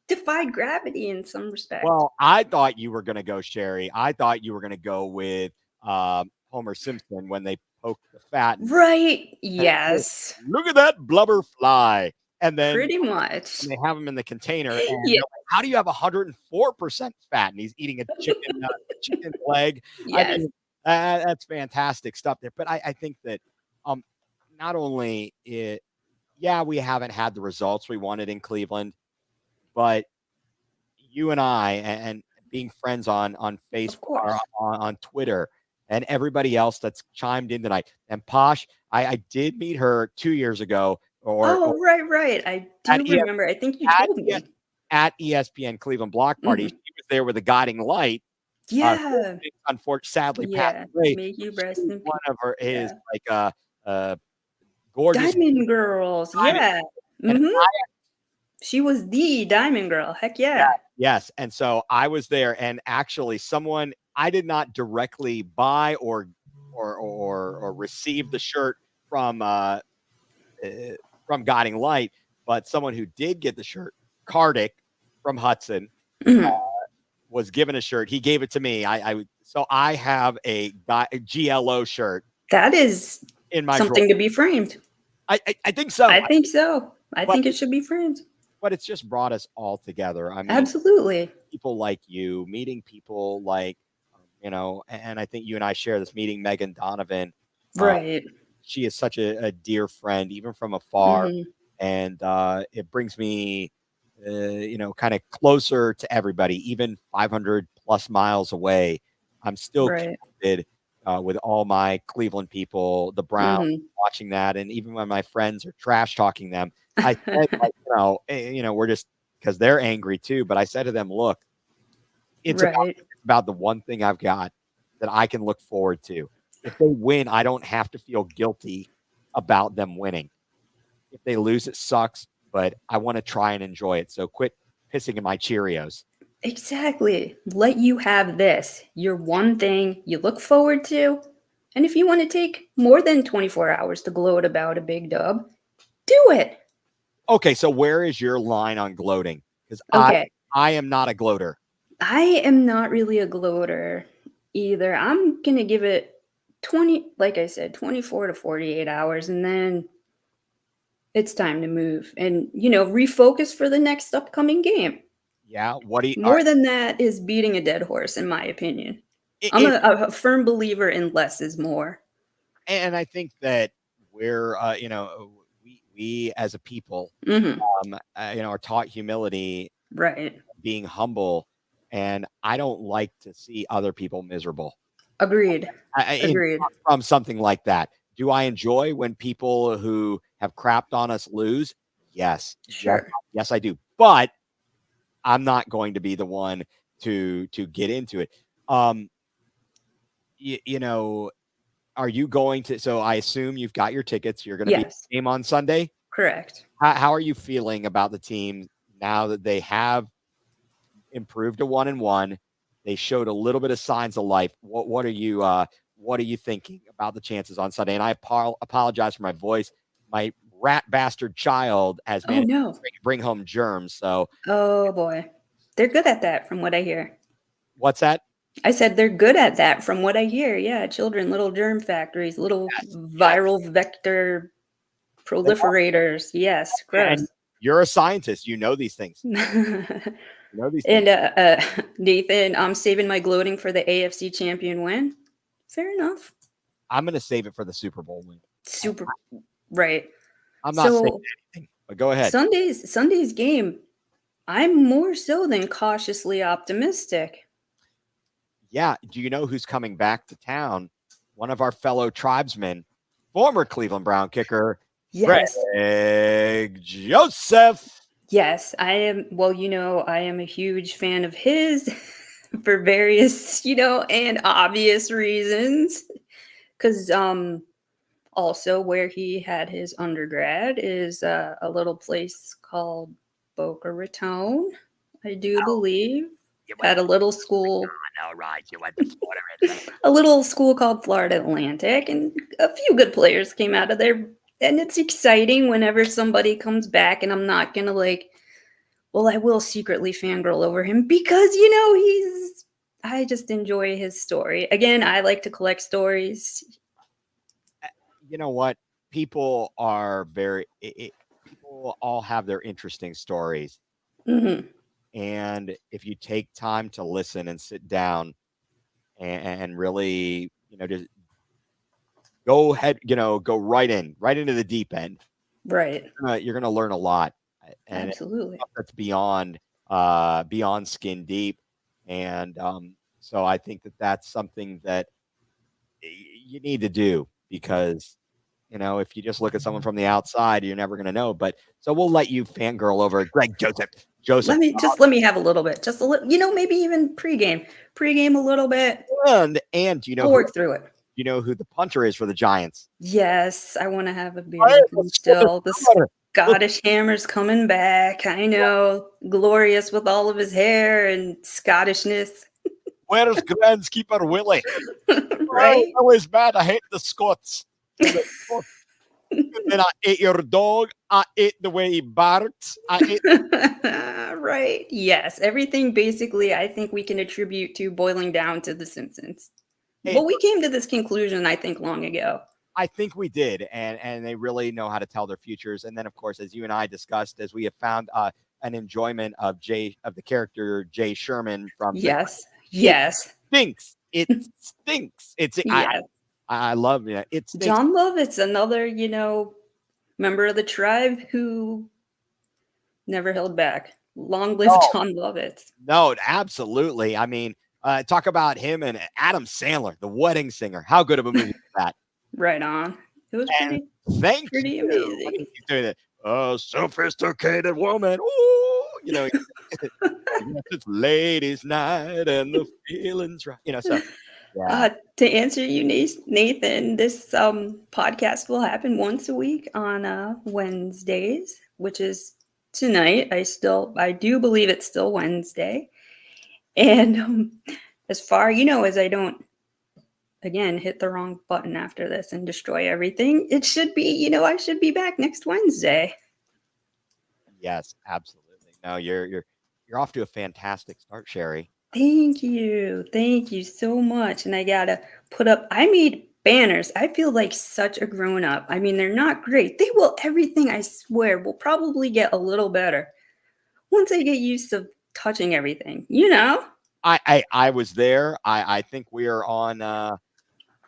[SPEAKER 1] defied gravity in some respect.
[SPEAKER 2] Well, I thought you were going to go Sherry. I thought you were going to go with Homer Simpson when they poke the fat.
[SPEAKER 1] Right.
[SPEAKER 2] And
[SPEAKER 1] Yes.
[SPEAKER 2] look at that blubber fly. And then
[SPEAKER 1] Pretty much.
[SPEAKER 2] they have him in the container. And
[SPEAKER 1] Yeah.
[SPEAKER 2] like, how do you have 104% fat? And he's eating a chicken leg. I
[SPEAKER 1] Yes.
[SPEAKER 2] mean, that's fantastic stuff there. But I think that not only yeah, we haven't had the results we wanted in Cleveland, but you and I and being friends on
[SPEAKER 1] Of
[SPEAKER 2] Facebook or
[SPEAKER 1] course.
[SPEAKER 2] on Twitter and everybody else that's chimed in tonight. And Posh, I did meet her 2 years ago or
[SPEAKER 1] Oh, right. I
[SPEAKER 2] at,
[SPEAKER 1] do remember. I think you
[SPEAKER 2] at,
[SPEAKER 1] told me.
[SPEAKER 2] at ESPN Cleveland Block Party.
[SPEAKER 1] Mhm.
[SPEAKER 2] She was there with a guiding light.
[SPEAKER 1] Yeah.
[SPEAKER 2] Unfortunately, sadly passed
[SPEAKER 1] Yeah.
[SPEAKER 2] away.
[SPEAKER 1] May you
[SPEAKER 2] She
[SPEAKER 1] rest
[SPEAKER 2] was
[SPEAKER 1] in
[SPEAKER 2] one
[SPEAKER 1] peace.
[SPEAKER 2] of his
[SPEAKER 1] Yeah.
[SPEAKER 2] like gorgeous
[SPEAKER 1] Diamond Girls.
[SPEAKER 2] diamond.
[SPEAKER 1] Yeah.
[SPEAKER 2] And
[SPEAKER 1] Hmm. She was the Diamond Girl. Heck
[SPEAKER 2] yeah,
[SPEAKER 1] yeah.
[SPEAKER 2] yes. And so I was there, and actually, someone I did not directly buy or receive the shirt uh, from Guiding Light, but someone who did get the shirt, Kardik from Hudson,
[SPEAKER 1] Mhm.
[SPEAKER 2] was given a shirt. He gave it to me. So I have a GLO shirt
[SPEAKER 1] That is
[SPEAKER 2] in my drawer.
[SPEAKER 1] something to be framed.
[SPEAKER 2] I think so.
[SPEAKER 1] I think so. I
[SPEAKER 2] But
[SPEAKER 1] think it should be friends.
[SPEAKER 2] but it's just brought us all together. I mean,
[SPEAKER 1] Absolutely.
[SPEAKER 2] people like you, meeting people like, and I think you and I share this meeting, Megan Donovan. Uh,
[SPEAKER 1] Right.
[SPEAKER 2] she is such a dear friend, even from afar,
[SPEAKER 1] Hmm.
[SPEAKER 2] and it brings me, kind of closer to everybody, even 500 plus miles away. I'm still
[SPEAKER 1] Right.
[SPEAKER 2] connected with all my Cleveland people, the Browns,
[SPEAKER 1] Hmm.
[SPEAKER 2] watching that, and even when my friends are trash talking them, I said, like, we're just because they're angry too. But I said to them, look,
[SPEAKER 1] Right.
[SPEAKER 2] it's about the one thing I've got that I can look forward to. If they win, I don't have to feel guilty about them winning. If they lose, it sucks, but I want to try and enjoy it. So quit pissing in my Cheerios.
[SPEAKER 1] Exactly. Let you have this, your one thing you look forward to. And if you want to take more than 24 hours to gloat about a big dub, do it.
[SPEAKER 2] Okay, so where is your line on gloating? Because
[SPEAKER 1] Okay.
[SPEAKER 2] I am not a gloater.
[SPEAKER 1] I am not really a gloater either. I'm going to give it 20, like I said, 24 to 48 hours, and then it's time to move and, refocus for the next upcoming game.
[SPEAKER 2] Yeah. What do you?
[SPEAKER 1] More than that is beating a dead horse, in my opinion. I'm
[SPEAKER 2] It,
[SPEAKER 1] a firm believer in less is more.
[SPEAKER 2] and I think that we're, we as a people,
[SPEAKER 1] Hmm.
[SPEAKER 2] are taught humility,
[SPEAKER 1] Right.
[SPEAKER 2] being humble, and I don't like to see other people miserable.
[SPEAKER 1] Agreed. Agreed.
[SPEAKER 2] From something like that. Do I enjoy when people who have crapped on us lose? Yes. Yes,
[SPEAKER 1] Sure.
[SPEAKER 2] yes, I do. But I'm not going to be the one to get into it. Um, you, you know, are you going to? So I assume you've got your tickets. You're going to be at
[SPEAKER 1] Yes.
[SPEAKER 2] the game on Sunday.
[SPEAKER 1] Correct.
[SPEAKER 2] How are you feeling about the team now that they have improved to 1-1? They showed a little bit of signs of life. What are you thinking about the chances on Sunday? And I apologize for my voice. My rat bastard child has
[SPEAKER 1] Oh,
[SPEAKER 2] managed
[SPEAKER 1] no.
[SPEAKER 2] to bring home germs. So
[SPEAKER 1] Oh, boy. They're good at that, from what I hear.
[SPEAKER 2] what's that?
[SPEAKER 1] I said they're good at that, from what I hear. Yeah, children, little germ factories, little
[SPEAKER 2] Yes, yes.
[SPEAKER 1] viral vector
[SPEAKER 2] They
[SPEAKER 1] proliferators. Yes,
[SPEAKER 2] are. And
[SPEAKER 1] gross.
[SPEAKER 2] you're a scientist. You know these things. You know these things.
[SPEAKER 1] And Nathan, I'm saving my gloating for the AFC champion win. Fair enough.
[SPEAKER 2] I'm going to save it for the Super Bowl win. I,
[SPEAKER 1] Super right.
[SPEAKER 2] I'm not saying
[SPEAKER 1] So
[SPEAKER 2] anything, but go ahead.
[SPEAKER 1] Sunday's game, I'm more so than cautiously optimistic.
[SPEAKER 2] Yeah. Do you know who's coming back to town? One of our fellow tribesmen, former Cleveland Brown kicker,
[SPEAKER 1] Yes.
[SPEAKER 2] Greg Joseph.
[SPEAKER 1] Yes, I am. Well, I am a huge fan of his for various, and obvious reasons. Because also where he had his undergrad is a little place called Boca Raton, I do believe.
[SPEAKER 2] You went
[SPEAKER 1] Had
[SPEAKER 2] to
[SPEAKER 1] a little school,
[SPEAKER 2] All right. You went to Florida Atlantic.
[SPEAKER 1] a little school called Florida Atlantic, and a few good players came out of there. And it's exciting whenever somebody comes back, and I'm not gonna well, I will secretly fangirl over him because, I just enjoy his story. Again, I like to collect stories.
[SPEAKER 2] You know what? People are people all have their interesting stories.
[SPEAKER 1] Hmm.
[SPEAKER 2] And if you take time to listen and sit down and really, just go ahead, go right into the deep end,
[SPEAKER 1] Right.
[SPEAKER 2] you're gonna learn a lot. And it's
[SPEAKER 1] Absolutely.
[SPEAKER 2] stuff that's beyond skin deep. And so I think that that's something that you need to do because if you just look at someone from the outside, you're never going to know. But so we'll let you fangirl over Greg Joseph. Joseph,
[SPEAKER 1] Let me have a little bit, just a little, maybe even pregame a little bit.
[SPEAKER 2] and do you know
[SPEAKER 1] I'll
[SPEAKER 2] who
[SPEAKER 1] work through it.
[SPEAKER 2] the punter is for the Giants?
[SPEAKER 1] Yes, I want to have a beer
[SPEAKER 2] Hey,
[SPEAKER 1] with
[SPEAKER 2] the
[SPEAKER 1] him
[SPEAKER 2] Scottish
[SPEAKER 1] still. The
[SPEAKER 2] Governor. Listen,
[SPEAKER 1] Scottish Hammer's coming back. I know, glorious with all of his hair and Scottishness,
[SPEAKER 2] where's groundskeeper Willie? Oh,
[SPEAKER 1] right?
[SPEAKER 2] Willie's mad. I hate the Scots. He's like, "Oh, and I ate your dog. I ate the way he barked. I ate.
[SPEAKER 1] Right. Yes. Everything basically, I think we can attribute to boiling down to The Simpsons.
[SPEAKER 2] Hey,
[SPEAKER 1] Well, we came to this conclusion, I think, long ago.
[SPEAKER 2] I think we did, and they really know how to tell their futures. And then, of course, as you and I discussed, as we have found an enjoyment of the character Jay Sherman from the
[SPEAKER 1] Yes.
[SPEAKER 2] it
[SPEAKER 1] Yes.
[SPEAKER 2] stinks. It stinks.
[SPEAKER 1] Yes.
[SPEAKER 2] I love it. It stinks.
[SPEAKER 1] John Lovett's another, member of the tribe who never held back. Long live
[SPEAKER 2] No,
[SPEAKER 1] John Lovett.
[SPEAKER 2] no, absolutely. I mean, talk about him and Adam Sandler, The Wedding Singer. How good of a movie is that?
[SPEAKER 1] Right on. It was
[SPEAKER 2] And
[SPEAKER 1] pretty
[SPEAKER 2] thank
[SPEAKER 1] pretty
[SPEAKER 2] you. What
[SPEAKER 1] amazing.
[SPEAKER 2] is he doing? It? Sophisticated woman. Ooh, I guess it's ladies' night and the feeling's right. So yeah,
[SPEAKER 1] To answer you, Nathan, this podcast will happen once a week on Wednesdays, which is tonight. I do believe it's still Wednesday. And as far as I don't again hit the wrong button after this and destroy everything, it should be I should be back next Wednesday.
[SPEAKER 2] yes, absolutely. No, you're off to a fantastic start, Sherry.
[SPEAKER 1] Thank you. Thank you so much. And I made banners. I feel like such a grown up. I mean, they're not great. Everything I swear will probably get a little better once I get used to touching everything.
[SPEAKER 2] I was there. I think we are on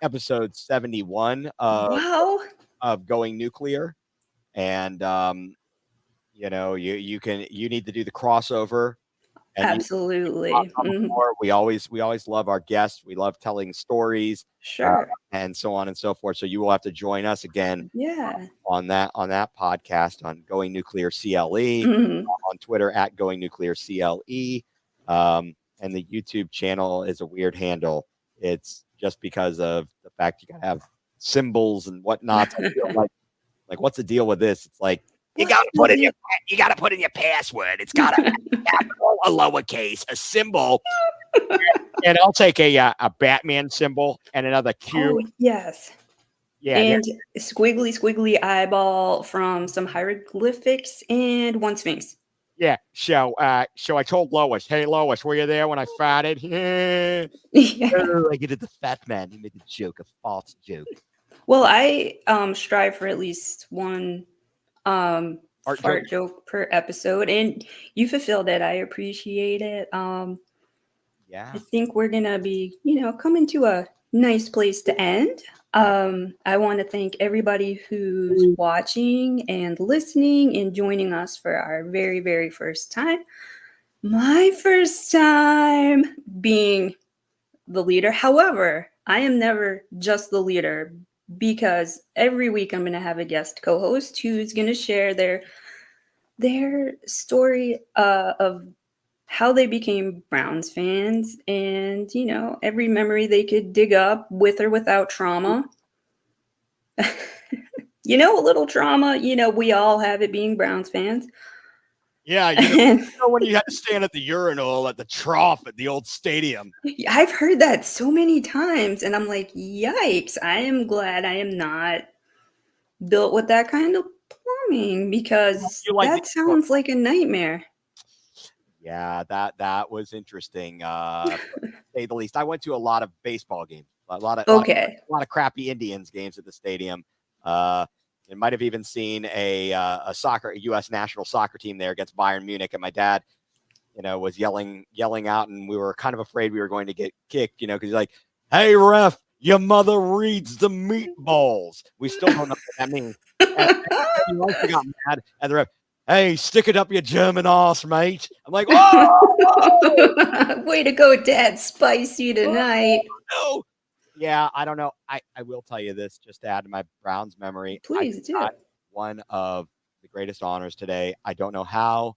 [SPEAKER 2] episode 71
[SPEAKER 1] Wow.
[SPEAKER 2] of Going Nuclear, and you need to do the crossover, and you
[SPEAKER 1] Absolutely.
[SPEAKER 2] on before. We always love our guests. We love telling stories, uh,
[SPEAKER 1] Sure.
[SPEAKER 2] and so on and so forth. So you will have to join us again
[SPEAKER 1] Yeah.
[SPEAKER 2] on that podcast on Going Nuclear CLE,
[SPEAKER 1] Mhm.
[SPEAKER 2] on Twitter at Going Nuclear CLE, and the YouTube channel is a weird handle. It's just because of the fact you gotta have symbols and whatnot. I feel like what's the deal with this? It's like you
[SPEAKER 1] What's
[SPEAKER 2] gotta
[SPEAKER 1] the
[SPEAKER 2] put in
[SPEAKER 1] deal?
[SPEAKER 2] your password. It's gotta capital, a lowercase, a symbol, and I'll take a Batman symbol and another Q.
[SPEAKER 1] Oh, yes.
[SPEAKER 2] Yeah,
[SPEAKER 1] And squiggly eyeball from some hieroglyphics and one sphinx.
[SPEAKER 2] yeah. So I told Lois, "Hey Lois, were you there when I farted?"
[SPEAKER 1] Yeah.
[SPEAKER 2] Like you did the fat man. You made the joke, a false joke.
[SPEAKER 1] Well, I strive for at least one
[SPEAKER 2] Art joke.
[SPEAKER 1] fart joke per episode, and you fulfilled it. I appreciate it. I
[SPEAKER 2] Yeah.
[SPEAKER 1] think we're gonna be, coming to a nice place to end. I want to thank everybody who's watching and listening and joining us for our very, very first time. My first time being the leader. However, I am never just the leader because every week I'm going to have a guest co-host who's going to share their story of how they became Browns fans and, every memory they could dig up with or without trauma. A little trauma, we all have it being Browns fans.
[SPEAKER 2] Yeah,
[SPEAKER 1] And
[SPEAKER 2] when you had to stand at the urinal at the trough at the old stadium.
[SPEAKER 1] I've heard that so many times, and I'm like, yikes, I am glad I am not built with that kind of plumbing because
[SPEAKER 2] You like the
[SPEAKER 1] that sounds like a nightmare.
[SPEAKER 2] Yeah, that was interesting. To say the least. I went to a lot of baseball games,
[SPEAKER 1] Okay.
[SPEAKER 2] a lot of crappy Indians games at the stadium. Uh, and might have even seen a U.S. national soccer team there against Bayern Munich. And my dad, was yelling out, and we were kind of afraid we were going to get kicked, because he's like, "Hey, ref, your mother reads the meatballs." We still don't know what that means. And he also got mad at the ref. "Hey, stick it up your German ass, mate." I'm like, "Whoa,
[SPEAKER 1] Way to go, Dad. Spicy tonight.
[SPEAKER 2] no." Yeah, I don't know. I will tell you this, just to add to my Browns memory. I
[SPEAKER 1] Please do.
[SPEAKER 2] got one of the greatest honors today. I don't know how.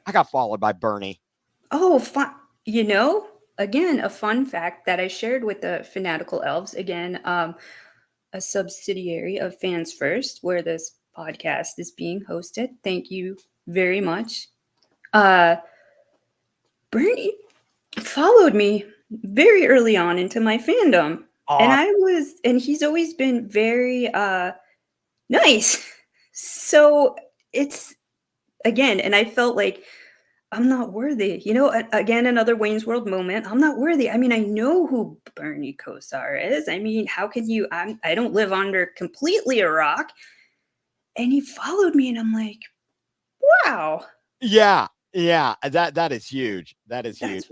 [SPEAKER 2] I got followed by Bernie.
[SPEAKER 1] Oh, fun. Again, a fun fact that I shared with the Fanatical Elves. Again, a subsidiary of Fans First, where this podcast is being hosted. Thank you very much. Uh, Bernie followed me very early on into my fandom. And
[SPEAKER 2] Oh,
[SPEAKER 1] and he's always been very nice. So it's again, and I felt like I'm not worthy. You know, again, another Wayne's World moment. I'm not worthy. I mean, I know who Bernie Kosar is. I mean, how could you? I don't live under completely a rock. And he followed me, and I'm like, wow,
[SPEAKER 2] Yeah, yeah, that is huge. That is huge.
[SPEAKER 1] that's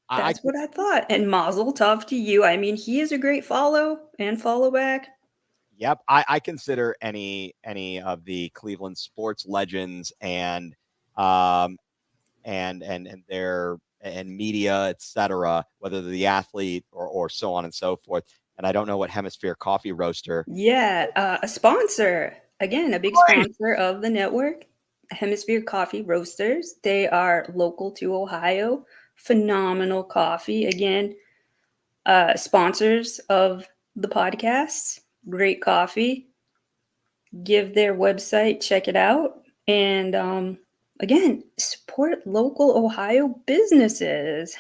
[SPEAKER 2] I
[SPEAKER 1] that's what I thought. And Mazel Tov to you. I mean, he is a great follow and follow back.
[SPEAKER 2] Yep, I consider any of the Cleveland sports legends um and their and media, etc., whether they're the athlete or so on and so forth. And I don't know what Hemisphere Coffee Roaster.
[SPEAKER 1] Yeah, a sponsor. Again, a big
[SPEAKER 2] Right.
[SPEAKER 1] sponsor of the network, Hemisphere Coffee Roasters. They are local to Ohio. Phenomenal coffee. Again, sponsors of the podcast. Great coffee. Give their website, check it out. And again, support local Ohio businesses.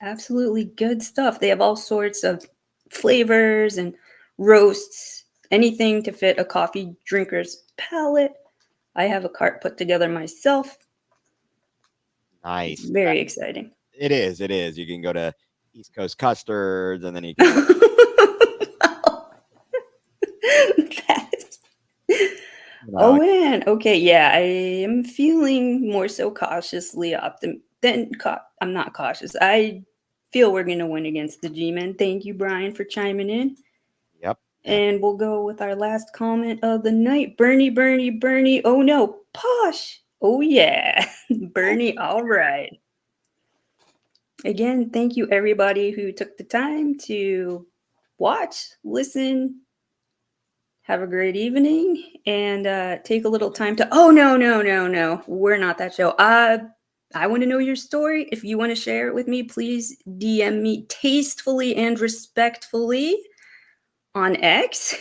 [SPEAKER 1] Absolutely good stuff. They have all sorts of flavors and roasts, anything to fit a coffee drinker's palate. I have a cart put together myself. It's
[SPEAKER 2] Nice.
[SPEAKER 1] very exciting.
[SPEAKER 2] It is. It is. You can go to East Coast Custards, and then you can go.
[SPEAKER 1] That's-
[SPEAKER 2] You
[SPEAKER 1] oh
[SPEAKER 2] know,
[SPEAKER 1] man. Okay, yeah, I am feeling more so cautiously optimistic. I'm not cautious. I feel we're gonna win against the G-men. Thank you, Brian, for chiming in.
[SPEAKER 2] yep. Yep.
[SPEAKER 1] And we'll go with our last comment of the night. Bernie, Bernie, Bernie. Oh no, Posh. Oh yeah, Bernie. All right. Again, thank you everybody who took the time to watch, listen. Have a great evening, and take a little time to. Oh no, no, no, no. We're not that show. I want to know your story. If you want to share it with me, please DM me tastefully and respectfully on X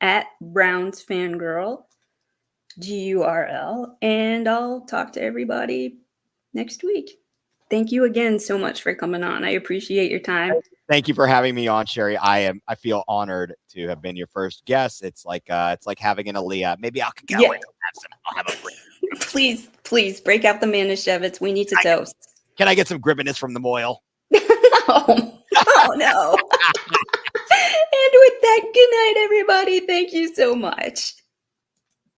[SPEAKER 1] at Brown's Fangirl, GURL, and I'll talk to everybody next week. Thank you again so much for coming on. I appreciate your time.
[SPEAKER 2] Thank you for having me on, Sherry. I feel honored to have been your first guest. It's like having an Aaliyah. Maybe I'll go
[SPEAKER 1] Yeah,
[SPEAKER 2] and I'll have a
[SPEAKER 1] please, please break out the Manischewitz. We need to
[SPEAKER 2] I,
[SPEAKER 1] toast.
[SPEAKER 2] can I get some gribbiness from the Moyle?
[SPEAKER 1] No, oh no. And with that, good night, everybody. Thank you so much.